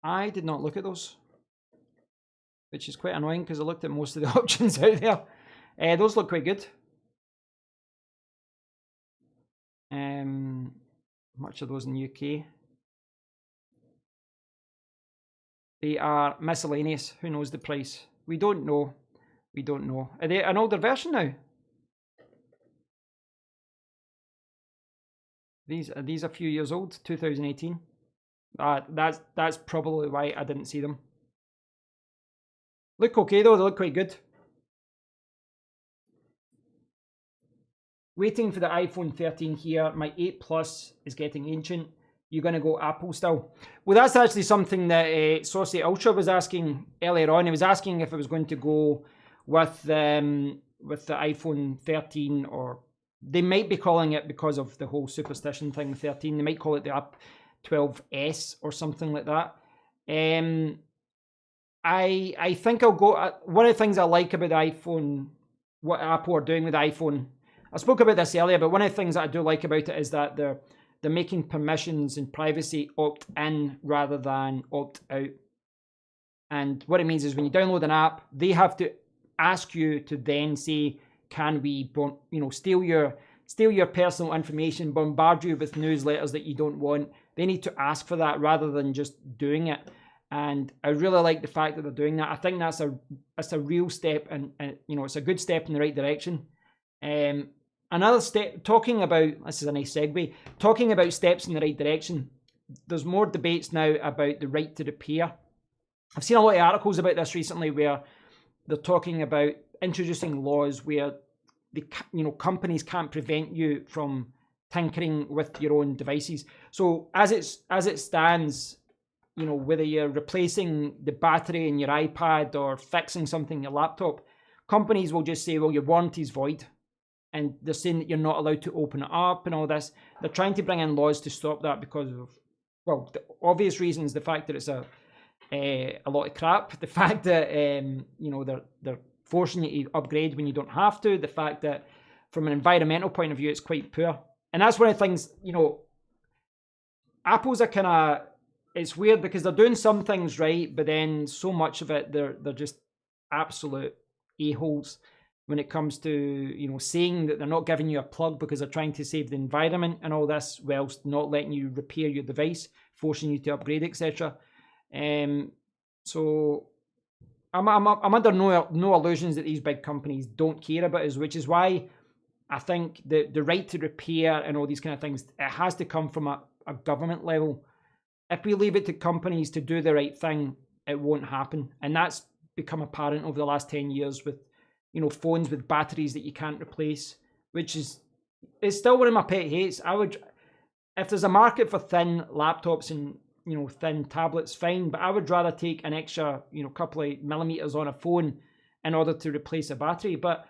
I did not look at those, which is quite annoying because I looked at most of the options out there. Those look quite good. Much of those in the UK. They are miscellaneous. Who knows the price? We don't know. We don't know. Are they an older version now? These a few years old, 2018. That's probably why I didn't see them. Look okay though, they look quite good. Waiting for the iPhone 13 here. My 8 Plus is getting ancient. You're going to go Apple still? Well, that's actually something that Saucy Ultra was asking earlier on. He was asking if I was going to go with the iPhone 13, or they might be calling it, because of the whole superstition thing, 13. They might call it the 12S or something like that. I think I'll go. One of the things I like about the iPhone, what Apple are doing with the iPhone, I spoke about this earlier, but one of the things that I do like about it is that they're making permissions and privacy opt in rather than opt out. And what it means is when you download an app, they have to ask you to then say, can we, steal your personal information, bombard you with newsletters that you don't want. They need to ask for that rather than just doing it. And I really like the fact that they're doing that. I think that's a real step, and it's a good step in the right direction. Another step, talking about, this is a nice segue, talking about steps in the right direction, there's more debates now about the right to repair. I've seen a lot of articles about this recently where they're talking about introducing laws where companies can't prevent you from tinkering with your own devices. So as it stands, whether you're replacing the battery in your iPad or fixing something in your laptop, companies will just say, well, your warranty's void. And they're saying that you're not allowed to open it up and all this. They're trying to bring in laws to stop that because of, well, the obvious reasons, the fact that it's a lot of crap, the fact that they're forcing you to upgrade when you don't have to, the fact that from an environmental point of view it's quite poor. And that's one of the things, Apple's a kind of, it's weird because they're doing some things right, but then so much of it they're just absolute a-holes when it comes to saying that they're not giving you a plug because they're trying to save the environment and all this, whilst not letting you repair your device, forcing you to upgrade, etc. So I'm under no illusions that these big companies don't care about us, which is why I think the right to repair and all these kind of things, it has to come from a government level. If we leave it to companies to do the right thing, it won't happen. And that's become apparent over the last 10 years with phones with batteries that you can't replace, which is still one of my pet hates. If there's a market for thin laptops and thin tablets, fine, but I would rather take an extra couple of millimeters on a phone in order to replace a battery. But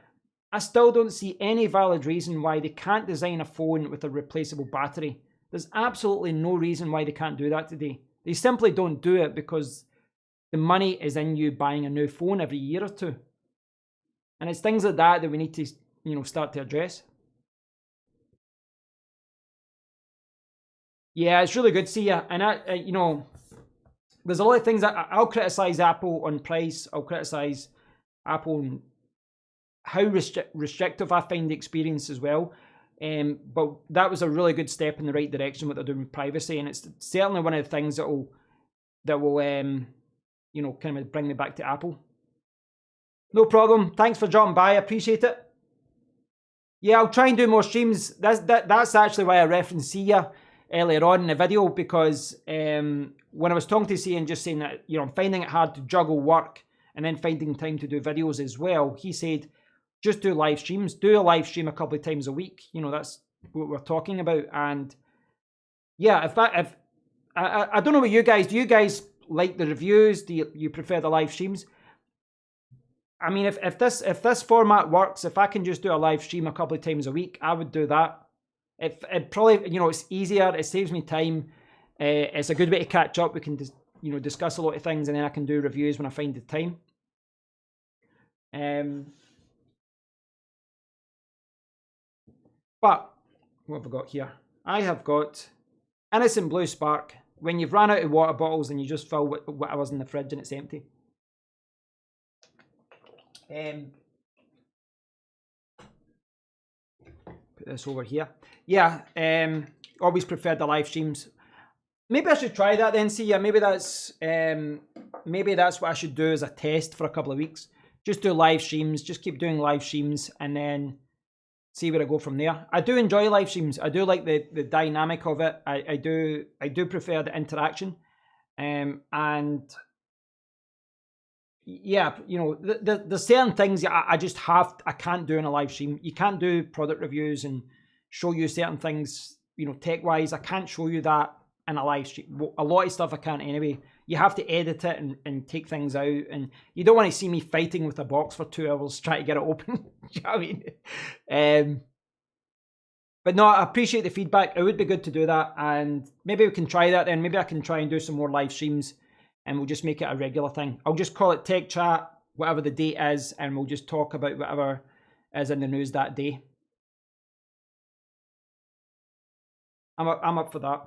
I still don't see any valid reason why they can't design a phone with a replaceable battery. There's absolutely no reason why they can't do that today. They simply don't do it because the money is in you buying a new phone every year or two. And it's things like that we need to, start to address. Yeah, it's really good to see you. And there's a lot of things that I'll criticize Apple on price. I'll criticize Apple on how restrictive I find the experience as well. But that was a really good step in the right direction, what they're doing with privacy. And it's certainly one of the things that will kind of bring me back to Apple. No problem. Thanks for dropping by. I appreciate it. Yeah, I'll try and do more streams. That's actually why I referenced Sia earlier on in the video, because when I was talking to Sia and just saying that I'm finding it hard to juggle work and then finding time to do videos as well, he said just do live streams. Do a live stream a couple of times a week. That's what we're talking about. And yeah, if I don't know what you guys do. You guys like the reviews? Do you prefer the live streams? I mean, if this format works, if I can just do a live stream a couple of times a week, I would do that. It probably, you know, it's easier. It saves me time. It's a good way to catch up. We can discuss a lot of things, and then I can do reviews when I find the time. But what have I got here? I have got Innocent Blue Spark. When you've run out of water bottles and you just fill whatever's in the fridge and it's empty. Put this over here. Yeah, always preferred the live streams. Maybe I should try that then. See, yeah, maybe that's what I should do as a test for a couple of weeks. Just do live streams. Just keep doing live streams, and then see where I go from there. I do enjoy live streams. I do like the dynamic of it. I do prefer the interaction, and yeah, you know, there's certain things I can't do in a live stream. You can't do product reviews and show you certain things, you know, tech wise. I can't show you that in a live stream. A lot of stuff I can't anyway. You have to edit it and take things out, and you don't want to see me fighting with a box for 2 hours trying to get it open. You know what I mean? But no, I appreciate the feedback. It would be good to do that, and maybe we can try that then. Maybe I can try and do some more live streams, and we'll just make it a regular thing. I'll just call it Tech Chat, whatever the date is, and we'll just talk about whatever is in the news that day. I'm up for that.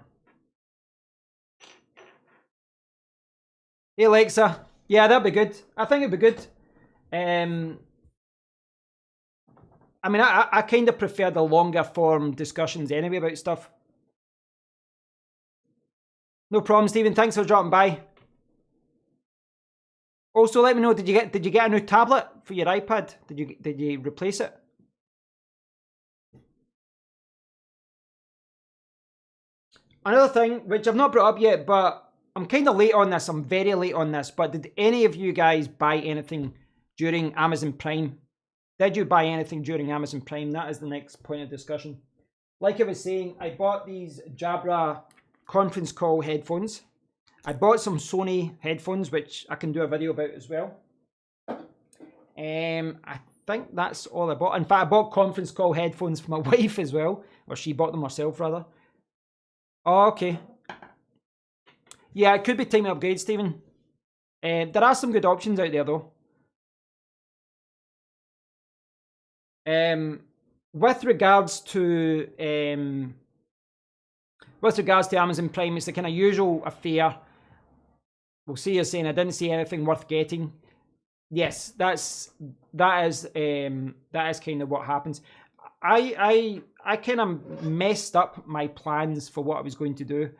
Hey Alexa, yeah, that'd be good. I think it'd be good. I mean, I kind of prefer the longer form discussions anyway about stuff. No problem, Stephen. Thanks for dropping by. Also, let me know, did you get a new tablet for your iPad? Did you replace it? Another thing, which I've not brought up yet, but I'm kind of late on this. I'm very late on this. But did any of you guys buy anything during Amazon Prime? Did you buy anything during Amazon Prime? That is the next point of discussion. Like I was saying, I bought these Jabra conference call headphones. I bought some Sony headphones, which I can do a video about as well. I think that's all I bought. In fact, I bought conference call headphones for my wife as well. Or she bought them herself, rather. Oh, okay. Yeah, it could be time to upgrade, Stephen. There are some good options out there, though. With regards to Amazon Prime, it's the kind of usual affair. We'll see you saying I didn't see anything worth getting. Yes, that is kind of what happens. I kind of messed up my plans for what I was going to do.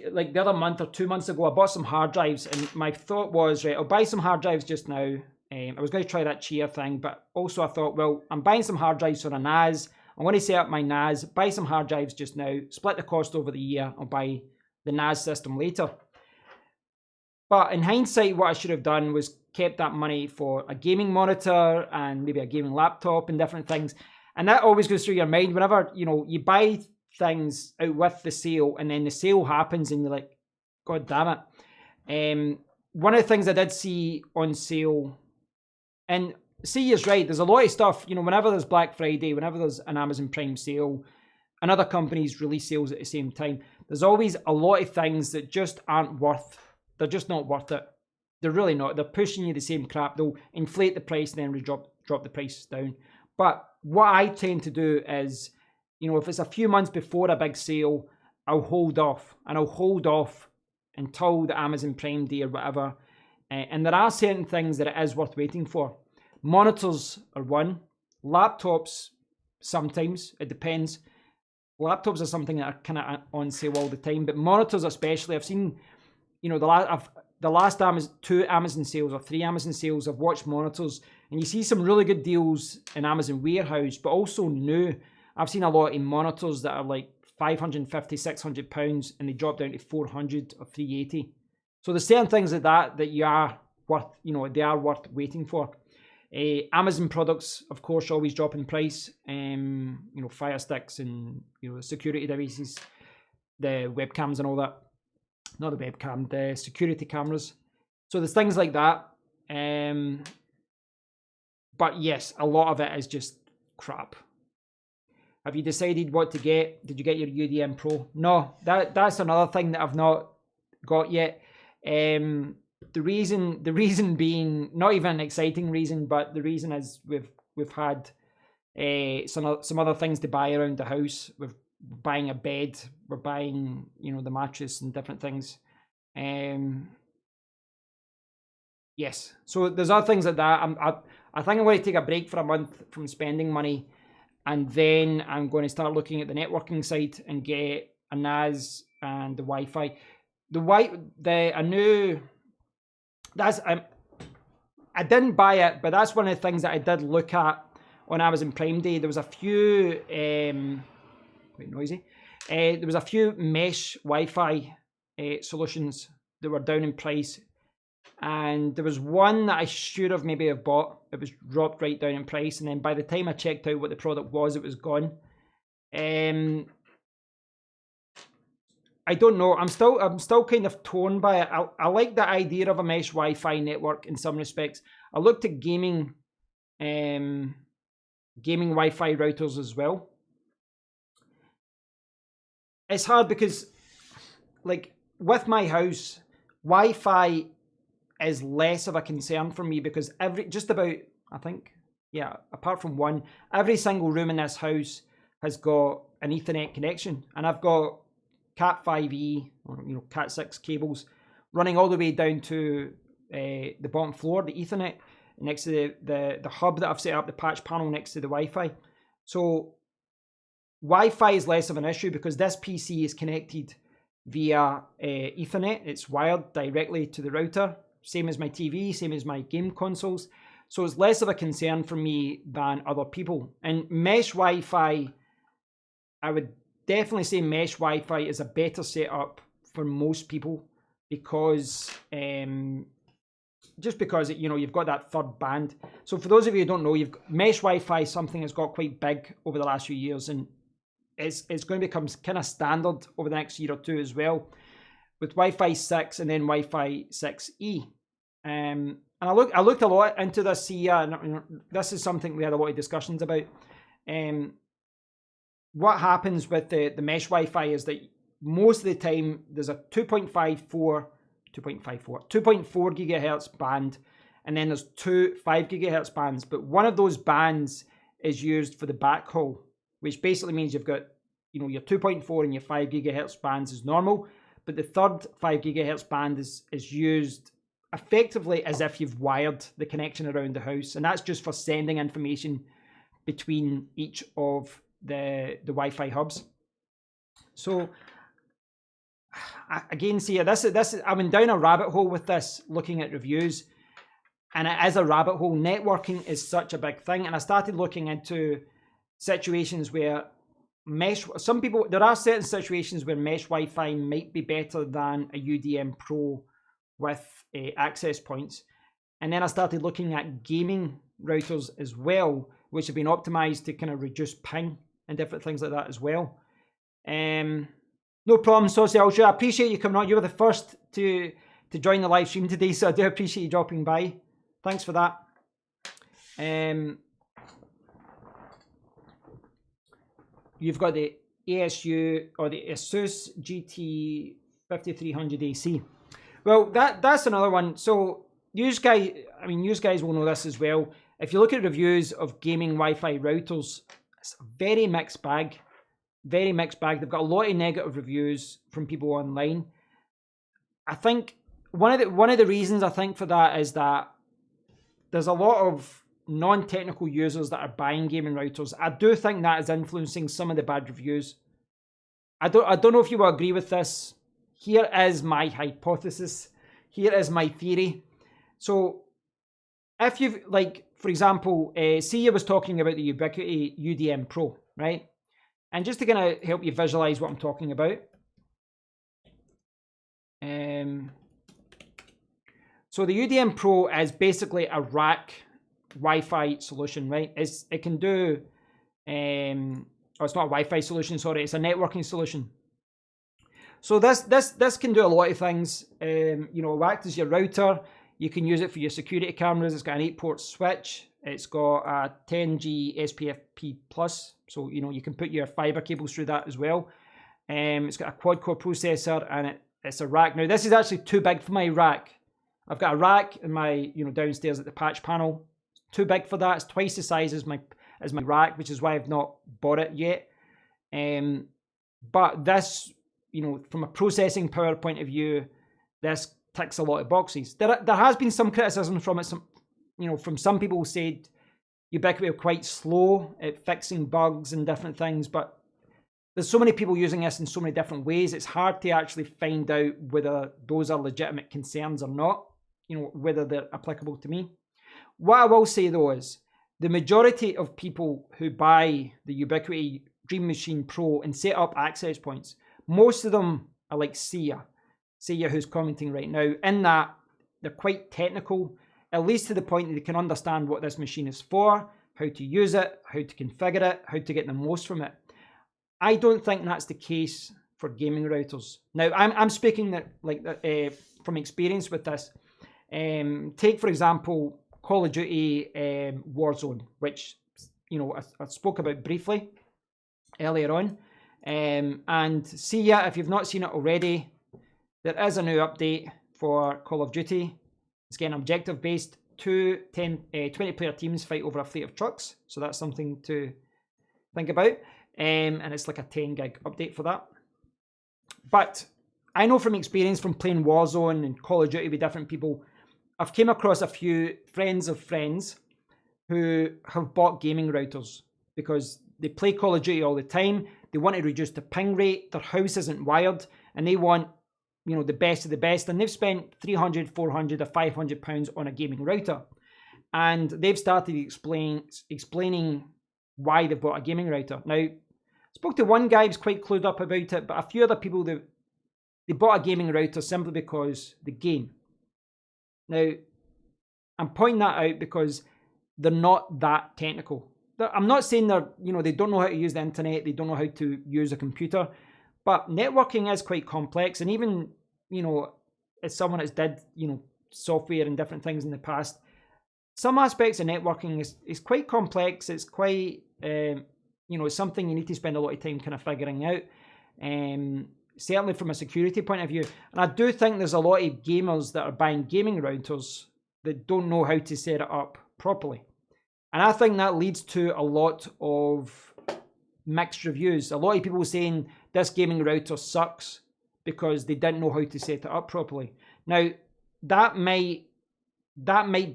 Like the other month or 2 months ago, I bought some hard drives, and my thought was, right, I'll buy some hard drives just now. I was going to try that Chia thing, but also I thought, well, I'm buying some hard drives for a NAS. I'm going to set up my NAS, buy some hard drives just now, split the cost over the year. I'll buy the NAS system later. But in hindsight, what I should have done was kept that money for a gaming monitor and maybe a gaming laptop and different things. And that always goes through your mind whenever, you know, you buy things out with the sale and then the sale happens and you're like, God damn it. One of the things I did see on sale, and see is right, there's a lot of stuff, you know, whenever there's Black Friday, whenever there's an Amazon Prime sale and other companies release sales at the same time, there's always a lot of things that just aren't worth, they're just not worth it. They're really not. They're pushing you the same crap. They'll inflate the price and then drop the price down. But what I tend to do is, you know, if it's a few months before a big sale, I'll hold off. And I'll hold off until the Amazon Prime Day or whatever. And there are certain things that it is worth waiting for. Monitors are one. Laptops, sometimes. It depends. Laptops are something that are kind of on sale all the time. But monitors especially, I've seen, you know, the last two Amazon sales or 3 Amazon sales, I've watched monitors. And you see some really good deals in Amazon Warehouse, but also new. I've seen a lot in monitors that are like £550, £600 and they drop down to 400 or 380. So there's certain things like that you are worth, you know, they are worth waiting for. Amazon products, of course, always drop in price. You know, Fire Sticks and, you know, security devices. the webcams and all that. Not the webcam, the security cameras. So there's things like that. But yes, a lot of it is just crap. Have you decided what to get? Did you get your UDM Pro? No, that's another thing that I've not got yet. The reason being, not even an exciting reason, but the reason is we've had some other things to buy around the house. We're buying a bed, we're buying, you know, the mattress and different things. Yes, so there's other things like that. I think I'm going to take a break for a month from spending money, and then I'm going to start looking at the networking side and get a NAS and the Wi-Fi. I didn't buy it, but that's one of the things that I did look at when I was in Prime Day. There was a few quite noisy. There was a few mesh Wi-Fi solutions that were down in price, and there was one that I should have maybe have bought. It was dropped right down in price, and then by the time I checked out what the product was, it was gone. I don't know. I'm still kind of torn by it. I like the idea of a mesh Wi-Fi network in some respects. I looked at gaming Wi-Fi routers as well. It's hard because, like, with my house, Wi-Fi is less of a concern for me because apart from one, every single room in this house has got an Ethernet connection, and I've got Cat 5e or Cat 6 cables running all the way down to the bottom floor, the Ethernet next to the hub that I've set up, the patch panel next to the Wi-Fi. So Wi-Fi is less of an issue because this PC is connected via Ethernet. It's wired directly to the router, same as my TV, same as my game consoles. So it's less of a concern for me than other people. And mesh Wi-Fi, I would definitely say mesh Wi-Fi is a better setup for most people because just because you've got that third band. So for those of you who don't know, mesh Wi-Fi is something that's got quite big over the last few years, and it's going to become kind of standard over the next year or two as well, with Wi-Fi 6 and then Wi-Fi 6E. And I looked a lot into this here, and this is something we had a lot of discussions about. What happens with the mesh Wi-Fi is that most of the time there's a 2.4 gigahertz band, and then there's two 5 gigahertz bands, but one of those bands is used for the backhaul, which basically means you've got your 2.4 and your 5 gigahertz bands is normal, but the third 5 gigahertz band is used effectively as if you've wired the connection around the house, and that's just for sending information between each of the Wi-Fi hubs. So again, see, this is I went down a rabbit hole with this, looking at reviews, and it is a rabbit hole. Networking is such a big thing, and I started looking into situations where there are certain situations where mesh Wi-Fi might be better than a UDM Pro with access points. And then I started looking at gaming routers as well, which have been optimized to kind of reduce ping and different things like that as well. No problem, Saucy Ultra. I appreciate you coming on. You were the first to join the live stream today, so I do appreciate you dropping by. Thanks for that. You've got the ASU or the Asus GT5300 AC. Well, that's another one. So you guys will know this as well. If you look at reviews of gaming Wi-Fi routers, it's a very mixed bag. Very mixed bag. They've got a lot of negative reviews from people online. I think one of the reasons I think for that is that there's a lot of non-technical users that are buying gaming routers. I do think that is influencing some of the bad reviews. I don't know if you will agree with this. Here is my hypothesis. Here is my theory. So if you've, for example, Sia was talking about the Ubiquity Udm Pro, right? And just to kind of help you visualize what I'm talking about. So the UDM Pro is basically a rack Wi-Fi solution, right? It can do, it's not a Wi-Fi solution, sorry, it's a networking solution. So this can do a lot of things. You know, it'll act as your router. You can use it for your security cameras. It's got an 8-port switch. It's got a 10G SPFP+, so you know you can put your fiber cables through that as well. It's got a quad-core processor, and it's a rack. Now this is actually too big for my rack. I've got a rack in my downstairs at the patch panel. It's too big for that. It's twice the size as my rack, which is why I've not bought it yet. But this, from a processing power point of view, this ticks a lot of boxes. There has been some criticism from it. From some people who said Ubiquity are quite slow at fixing bugs and different things, but there's so many people using this in so many different ways, it's hard to actually find out whether those are legitimate concerns or not, whether they're applicable to me. What I will say though is, the majority of people who buy the Ubiquity Dream Machine Pro and set up access points, most of them are like Sia who's commenting right now, in that they're quite technical, at least to the point that they can understand what this machine is for, how to use it, how to configure it, how to get the most from it. I don't think that's the case for gaming routers. Now, I'm speaking from experience with this. Take, for example, Call of Duty Warzone, which I spoke about briefly earlier on. And Sia, if you've not seen it already, there is a new update for Call of Duty. It's getting objective-based. 20-player teams fight over a fleet of trucks. So that's something to think about. And it's like a 10 gig update for that. But I know from experience from playing Warzone and Call of Duty with different people, I've came across a few friends of friends who have bought gaming routers because they play Call of Duty all the time. They want to reduce the ping rate. Their house isn't wired and they want the best of the best, and they've spent 300, 400 or 500 pounds on a gaming router, and they've started explaining why they've bought a gaming router. Now, I spoke to one guy who's quite clued up about it, but a few other people, they bought a gaming router simply because the game. Now, I'm pointing that out because they're not that technical. I'm not saying they don't know how to use the internet, they don't know how to use a computer, but networking is quite complex, and even as someone that's did software and different things in the past, some aspects of networking is quite complex. It's quite it's something you need to spend a lot of time kind of figuring out. Certainly from a security point of view, and I do think there's a lot of gamers that are buying gaming routers that don't know how to set it up properly, and I think that leads to a lot of mixed reviews. A lot of people saying this gaming router sucks because they didn't know how to set it up properly. Now, that might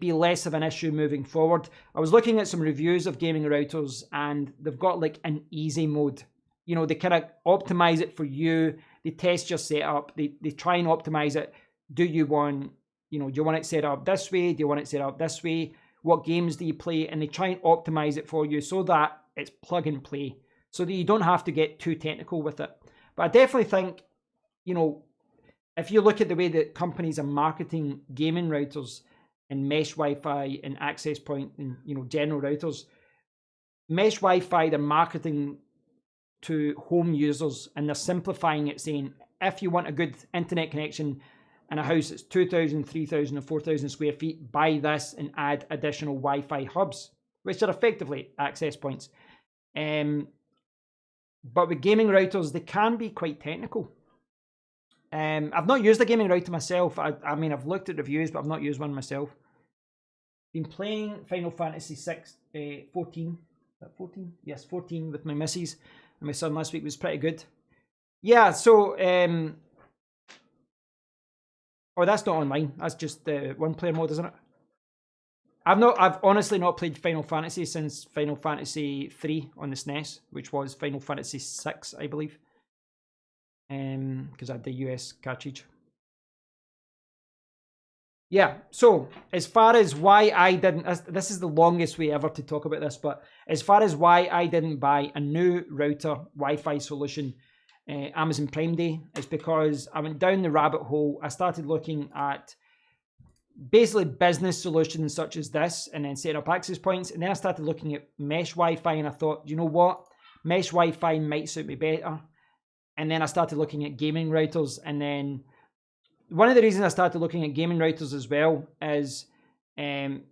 be less of an issue moving forward. I was looking at some reviews of gaming routers and they've got like an easy mode. They kind of optimize it for you. They test your setup. They try and optimize it. Do you want it set up this way? Do you want it set up this way? What games do you play? And they try and optimize it for you so that it's plug and play, so that you don't have to get too technical with it. But I definitely think, if you look at the way that companies are marketing gaming routers and mesh Wi-Fi and access point and, general routers, mesh Wi-Fi, they're marketing to home users and they're simplifying it, saying, if you want a good internet connection in a house that's 2,000, 3,000 or 4,000 square feet, buy this and add additional Wi-Fi hubs, which are effectively access points. But with gaming routers, they can be quite technical. I've not used a gaming router myself. I mean, I've looked at reviews, but I've not used one myself. Been playing Final Fantasy 14. Is that 14? Yes, 14 with my missus and my son last week. Was pretty good. Yeah, so... oh, that's not online. That's just the one-player mode, isn't it? I've honestly not played Final Fantasy since Final Fantasy 3 on the SNES, which was Final Fantasy 6, I believe. Because I had the US cartridge. Yeah, so as far as why I didn't, this is the longest way ever to talk about this, but as far as why I didn't buy a new router Wi-Fi solution Amazon Prime Day, is because I went down the rabbit hole. I started looking at basically business solutions such as this and then setting up access points, and then I started looking at mesh Wi-Fi and I thought, you know what, mesh Wi-Fi might suit me better. and then I started looking at gaming routers, and then one of the reasons I started looking at gaming routers as well is with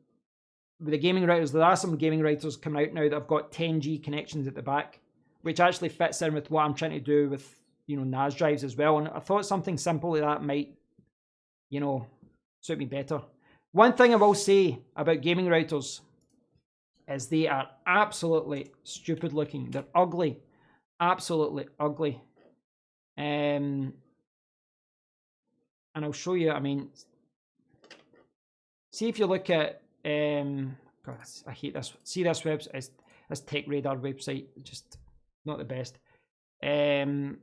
the gaming routers, there are some gaming routers coming out now that have got 10G connections at the back, which actually fits in with what I'm trying to do with, you know, NAS drives as well. And I thought something simple like that might, you know, suit me better. One thing I will say about gaming routers is they are absolutely stupid looking. They're ugly, absolutely ugly. And I'll show you. I mean, see if you look at God, I hate this. See this website, this Tech Radar website, just not the best. If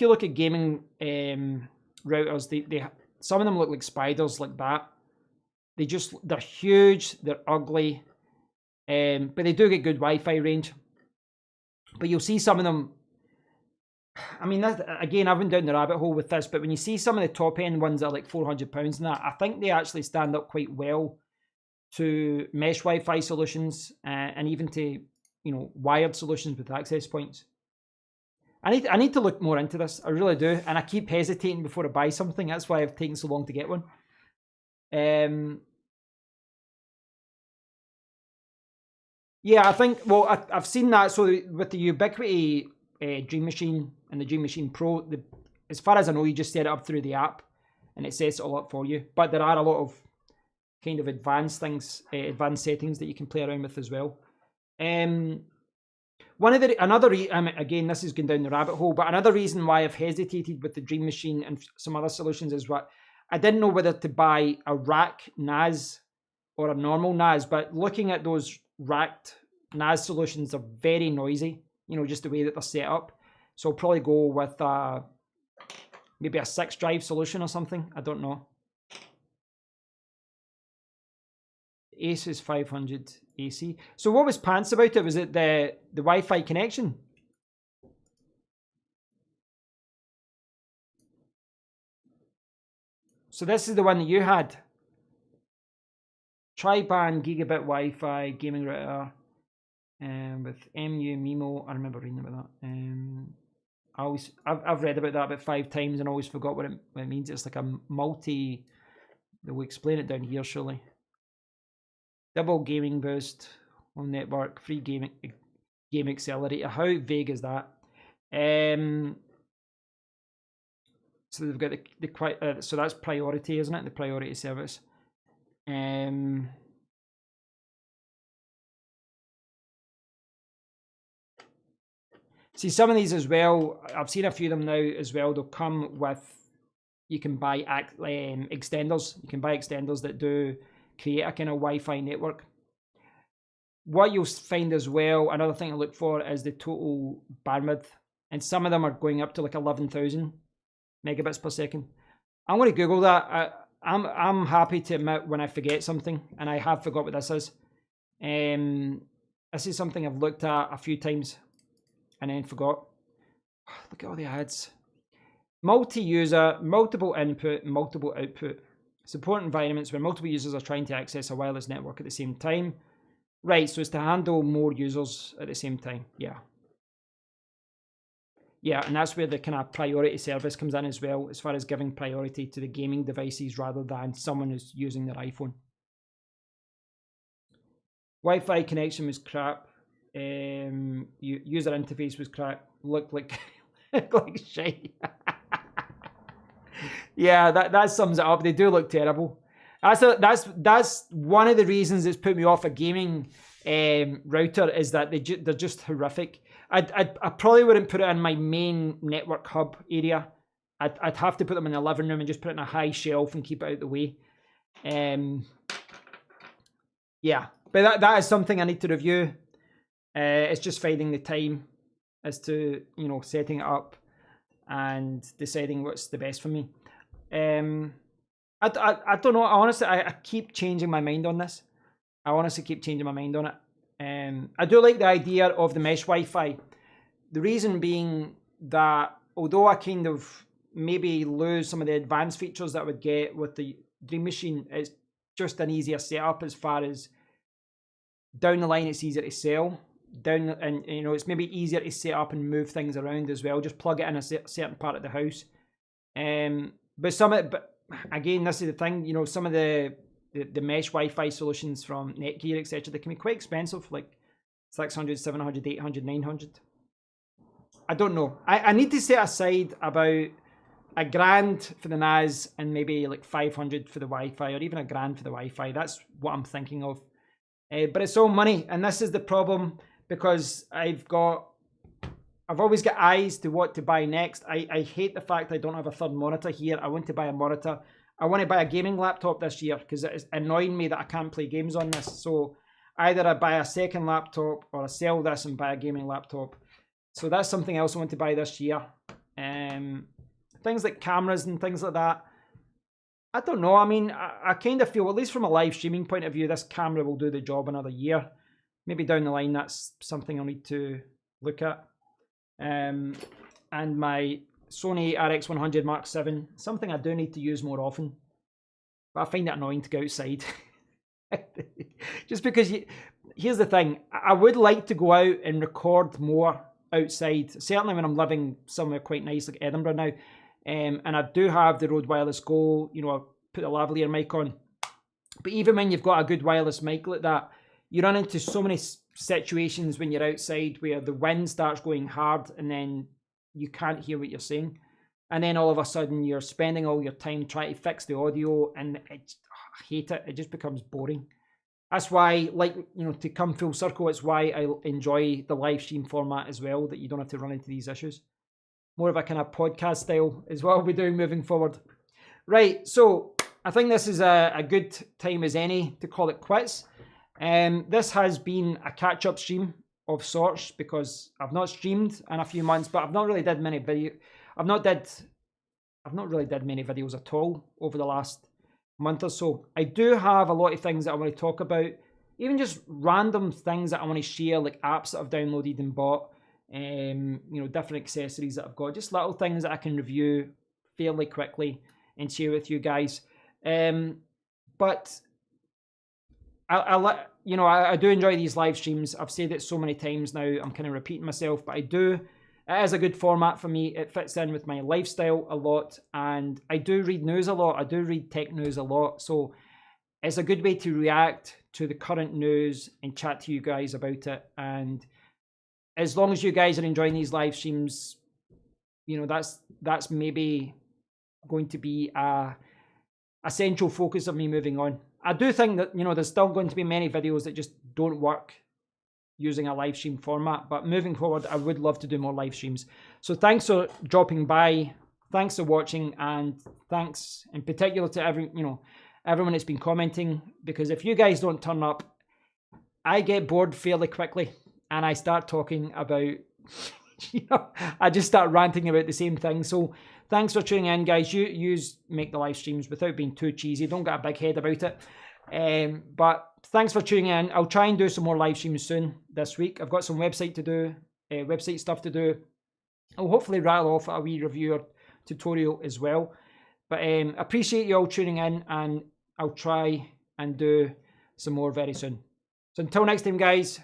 you look at gaming routers, they some of them look like spiders like that. They're huge, they're ugly, but they do get good Wi-Fi range. But you'll see some of them. I mean, again, I've been down the rabbit hole with this, but when you see some of the top end ones that are like £400 and that, I think they actually stand up quite well to mesh Wi-Fi solutions and even to, you know, wired solutions with access points. I need to look more into this. I really do, and I keep hesitating before I buy something. That's why I've taken so long to get one. Yeah, I think. Well, I've seen that. So with the Ubiquity Dream Machine and the Dream Machine Pro, as far as I know, you just set it up through the app, and it sets it all up for you. But there are a lot of kind of advanced things, advanced settings that you can play around with as well. Again, this is going down the rabbit hole, but another reason why I've hesitated with the Dream Machine and some other solutions is what I didn't know whether to buy a rack NAS or a normal NAS, but looking at those racked NAS solutions are very noisy, you know, just the way that they're set up. So I'll probably go with maybe a 6-drive solution or something. I don't know. Asus 500 AC. So what was pants about it? Was it the Wi-Fi connection? So this is the one that you had. Tri-band gigabit Wi-Fi gaming router with MU MIMO. I remember reading about that. I've read about that about 5 times and always forgot what it means. It's like a multi. They'll explain it down here surely. Double gaming boost on network, free game accelerator. How vague is that? So they've got so that's priority, isn't it? The priority service. See some of these as well. I've seen a few of them now as well. They'll come with, you can buy extenders. You can buy extenders that do create a kind of Wi-Fi network. What you'll find as well, another thing to look for is the total bandwidth, and some of them are going up to like 11,000 megabits per second. I'm going to Google that. I'm happy to admit when I forget something, and I have forgot what this is. This is something I've looked at a few times and then forgot. Look at all the ads. Multi-user, multiple input, multiple output. Support environments where multiple users are trying to access a wireless network at the same time. Right, so it's to handle more users at the same time. Yeah. Yeah, and that's where the kind of priority service comes in as well, as far as giving priority to the gaming devices rather than someone who's using their iPhone. Wi-Fi connection was crap. User interface was crap. Looked like like shit. Yeah, that sums it up. They do look terrible. That's one of the reasons it's put me off a gaming router, is that they're just horrific. I probably wouldn't put it in my main network hub area. I'd have to put them in the living room and just put it in a high shelf and keep it out of the way. Yeah, but that is something I need to review. It's just finding the time as to, you know, setting it up and deciding what's the best for me. I don't know. Honestly, I keep changing my mind on this. I honestly keep changing my mind on it. I do like the idea of the mesh Wi-Fi. The reason being that although I kind of maybe lose some of the advanced features that I would get with the Dream Machine, it's just an easier setup as far as down the line it's easier to sell. down, and you know, it's maybe easier to set up and move things around as well. Just plug it in a certain part of the house. But again, this is the thing, you know, some of the mesh Wi-Fi solutions from Netgear, etc., they can be quite expensive, like 600, 700, 800, 900. I don't know. I need to set aside about $1,000 for the NAS and maybe like 500 for the Wi-Fi, or even $1,000 for the Wi-Fi. That's what I'm thinking of. But it's all money, and this is the problem, because I've always got eyes to what to buy next. I hate the fact I don't have a third monitor here. I want to buy a monitor. I want to buy a gaming laptop this year, because it is annoying me that I can't play games on this. So either I buy a second laptop, or I sell this and buy a gaming laptop. So that's something else I want to buy this year. Things like cameras and things like that. I don't know. I mean, I kind of feel, at least from a live streaming point of view, this camera will do the job another year. Maybe down the line, that's something I'll need to look at. And my Sony RX100 Mark VII, something I do need to use more often. But I find it annoying to go outside. Just because, here's the thing, I would like to go out and record more outside, certainly when I'm living somewhere quite nice like Edinburgh now, and I do have the Rode Wireless Go, you know, I put a lavalier mic on, but even when you've got a good wireless mic like that, you run into so many situations when you're outside where the wind starts going hard and then you can't hear what you're saying, and then all of a sudden you're spending all your time trying to fix the audio, and I hate it. It just becomes boring. That's why, like, you know, to come full circle, it's why I enjoy the live stream format as well, that you don't have to run into these issues. More of a kind of podcast style is what I'll be doing moving forward. Right, so I think this is a good time as any to call it quits. This has been a catch-up stream of sorts, because I've not streamed in a few months, but I've not really did many videos. I've not really did many videos at all over the last month or so. I do have a lot of things that I want to talk about, even just random things that I want to share, like apps that I've downloaded and bought, you know, different accessories that I've got, just little things that I can review fairly quickly and share with you guys. But I do enjoy these live streams. I've said it so many times now, I'm kind of repeating myself, but it is a good format for me. It fits in with my lifestyle a lot, and I do read news a lot. I do read tech news a lot, so it's a good way to react to the current news and chat to you guys about it. And as long as you guys are enjoying these live streams, you know, that's maybe going to be a central focus of me moving on. I do think that, you know, there's still going to be many videos that just don't work using a live stream format, but moving forward, I would love to do more live streams. So thanks for dropping by, thanks for watching, and thanks in particular to everyone that's been commenting, because if you guys don't turn up, I get bored fairly quickly, and I start talking about, I just start ranting about the same thing. So thanks for tuning in, guys. You make the live streams without being too cheesy. Don't get a big head about it. But thanks for tuning in. I'll try and do some more live streams soon this week. I've got some website stuff to do. I'll hopefully rattle off a wee review or tutorial as well. But appreciate you all tuning in, and I'll try and do some more very soon. So until next time, guys,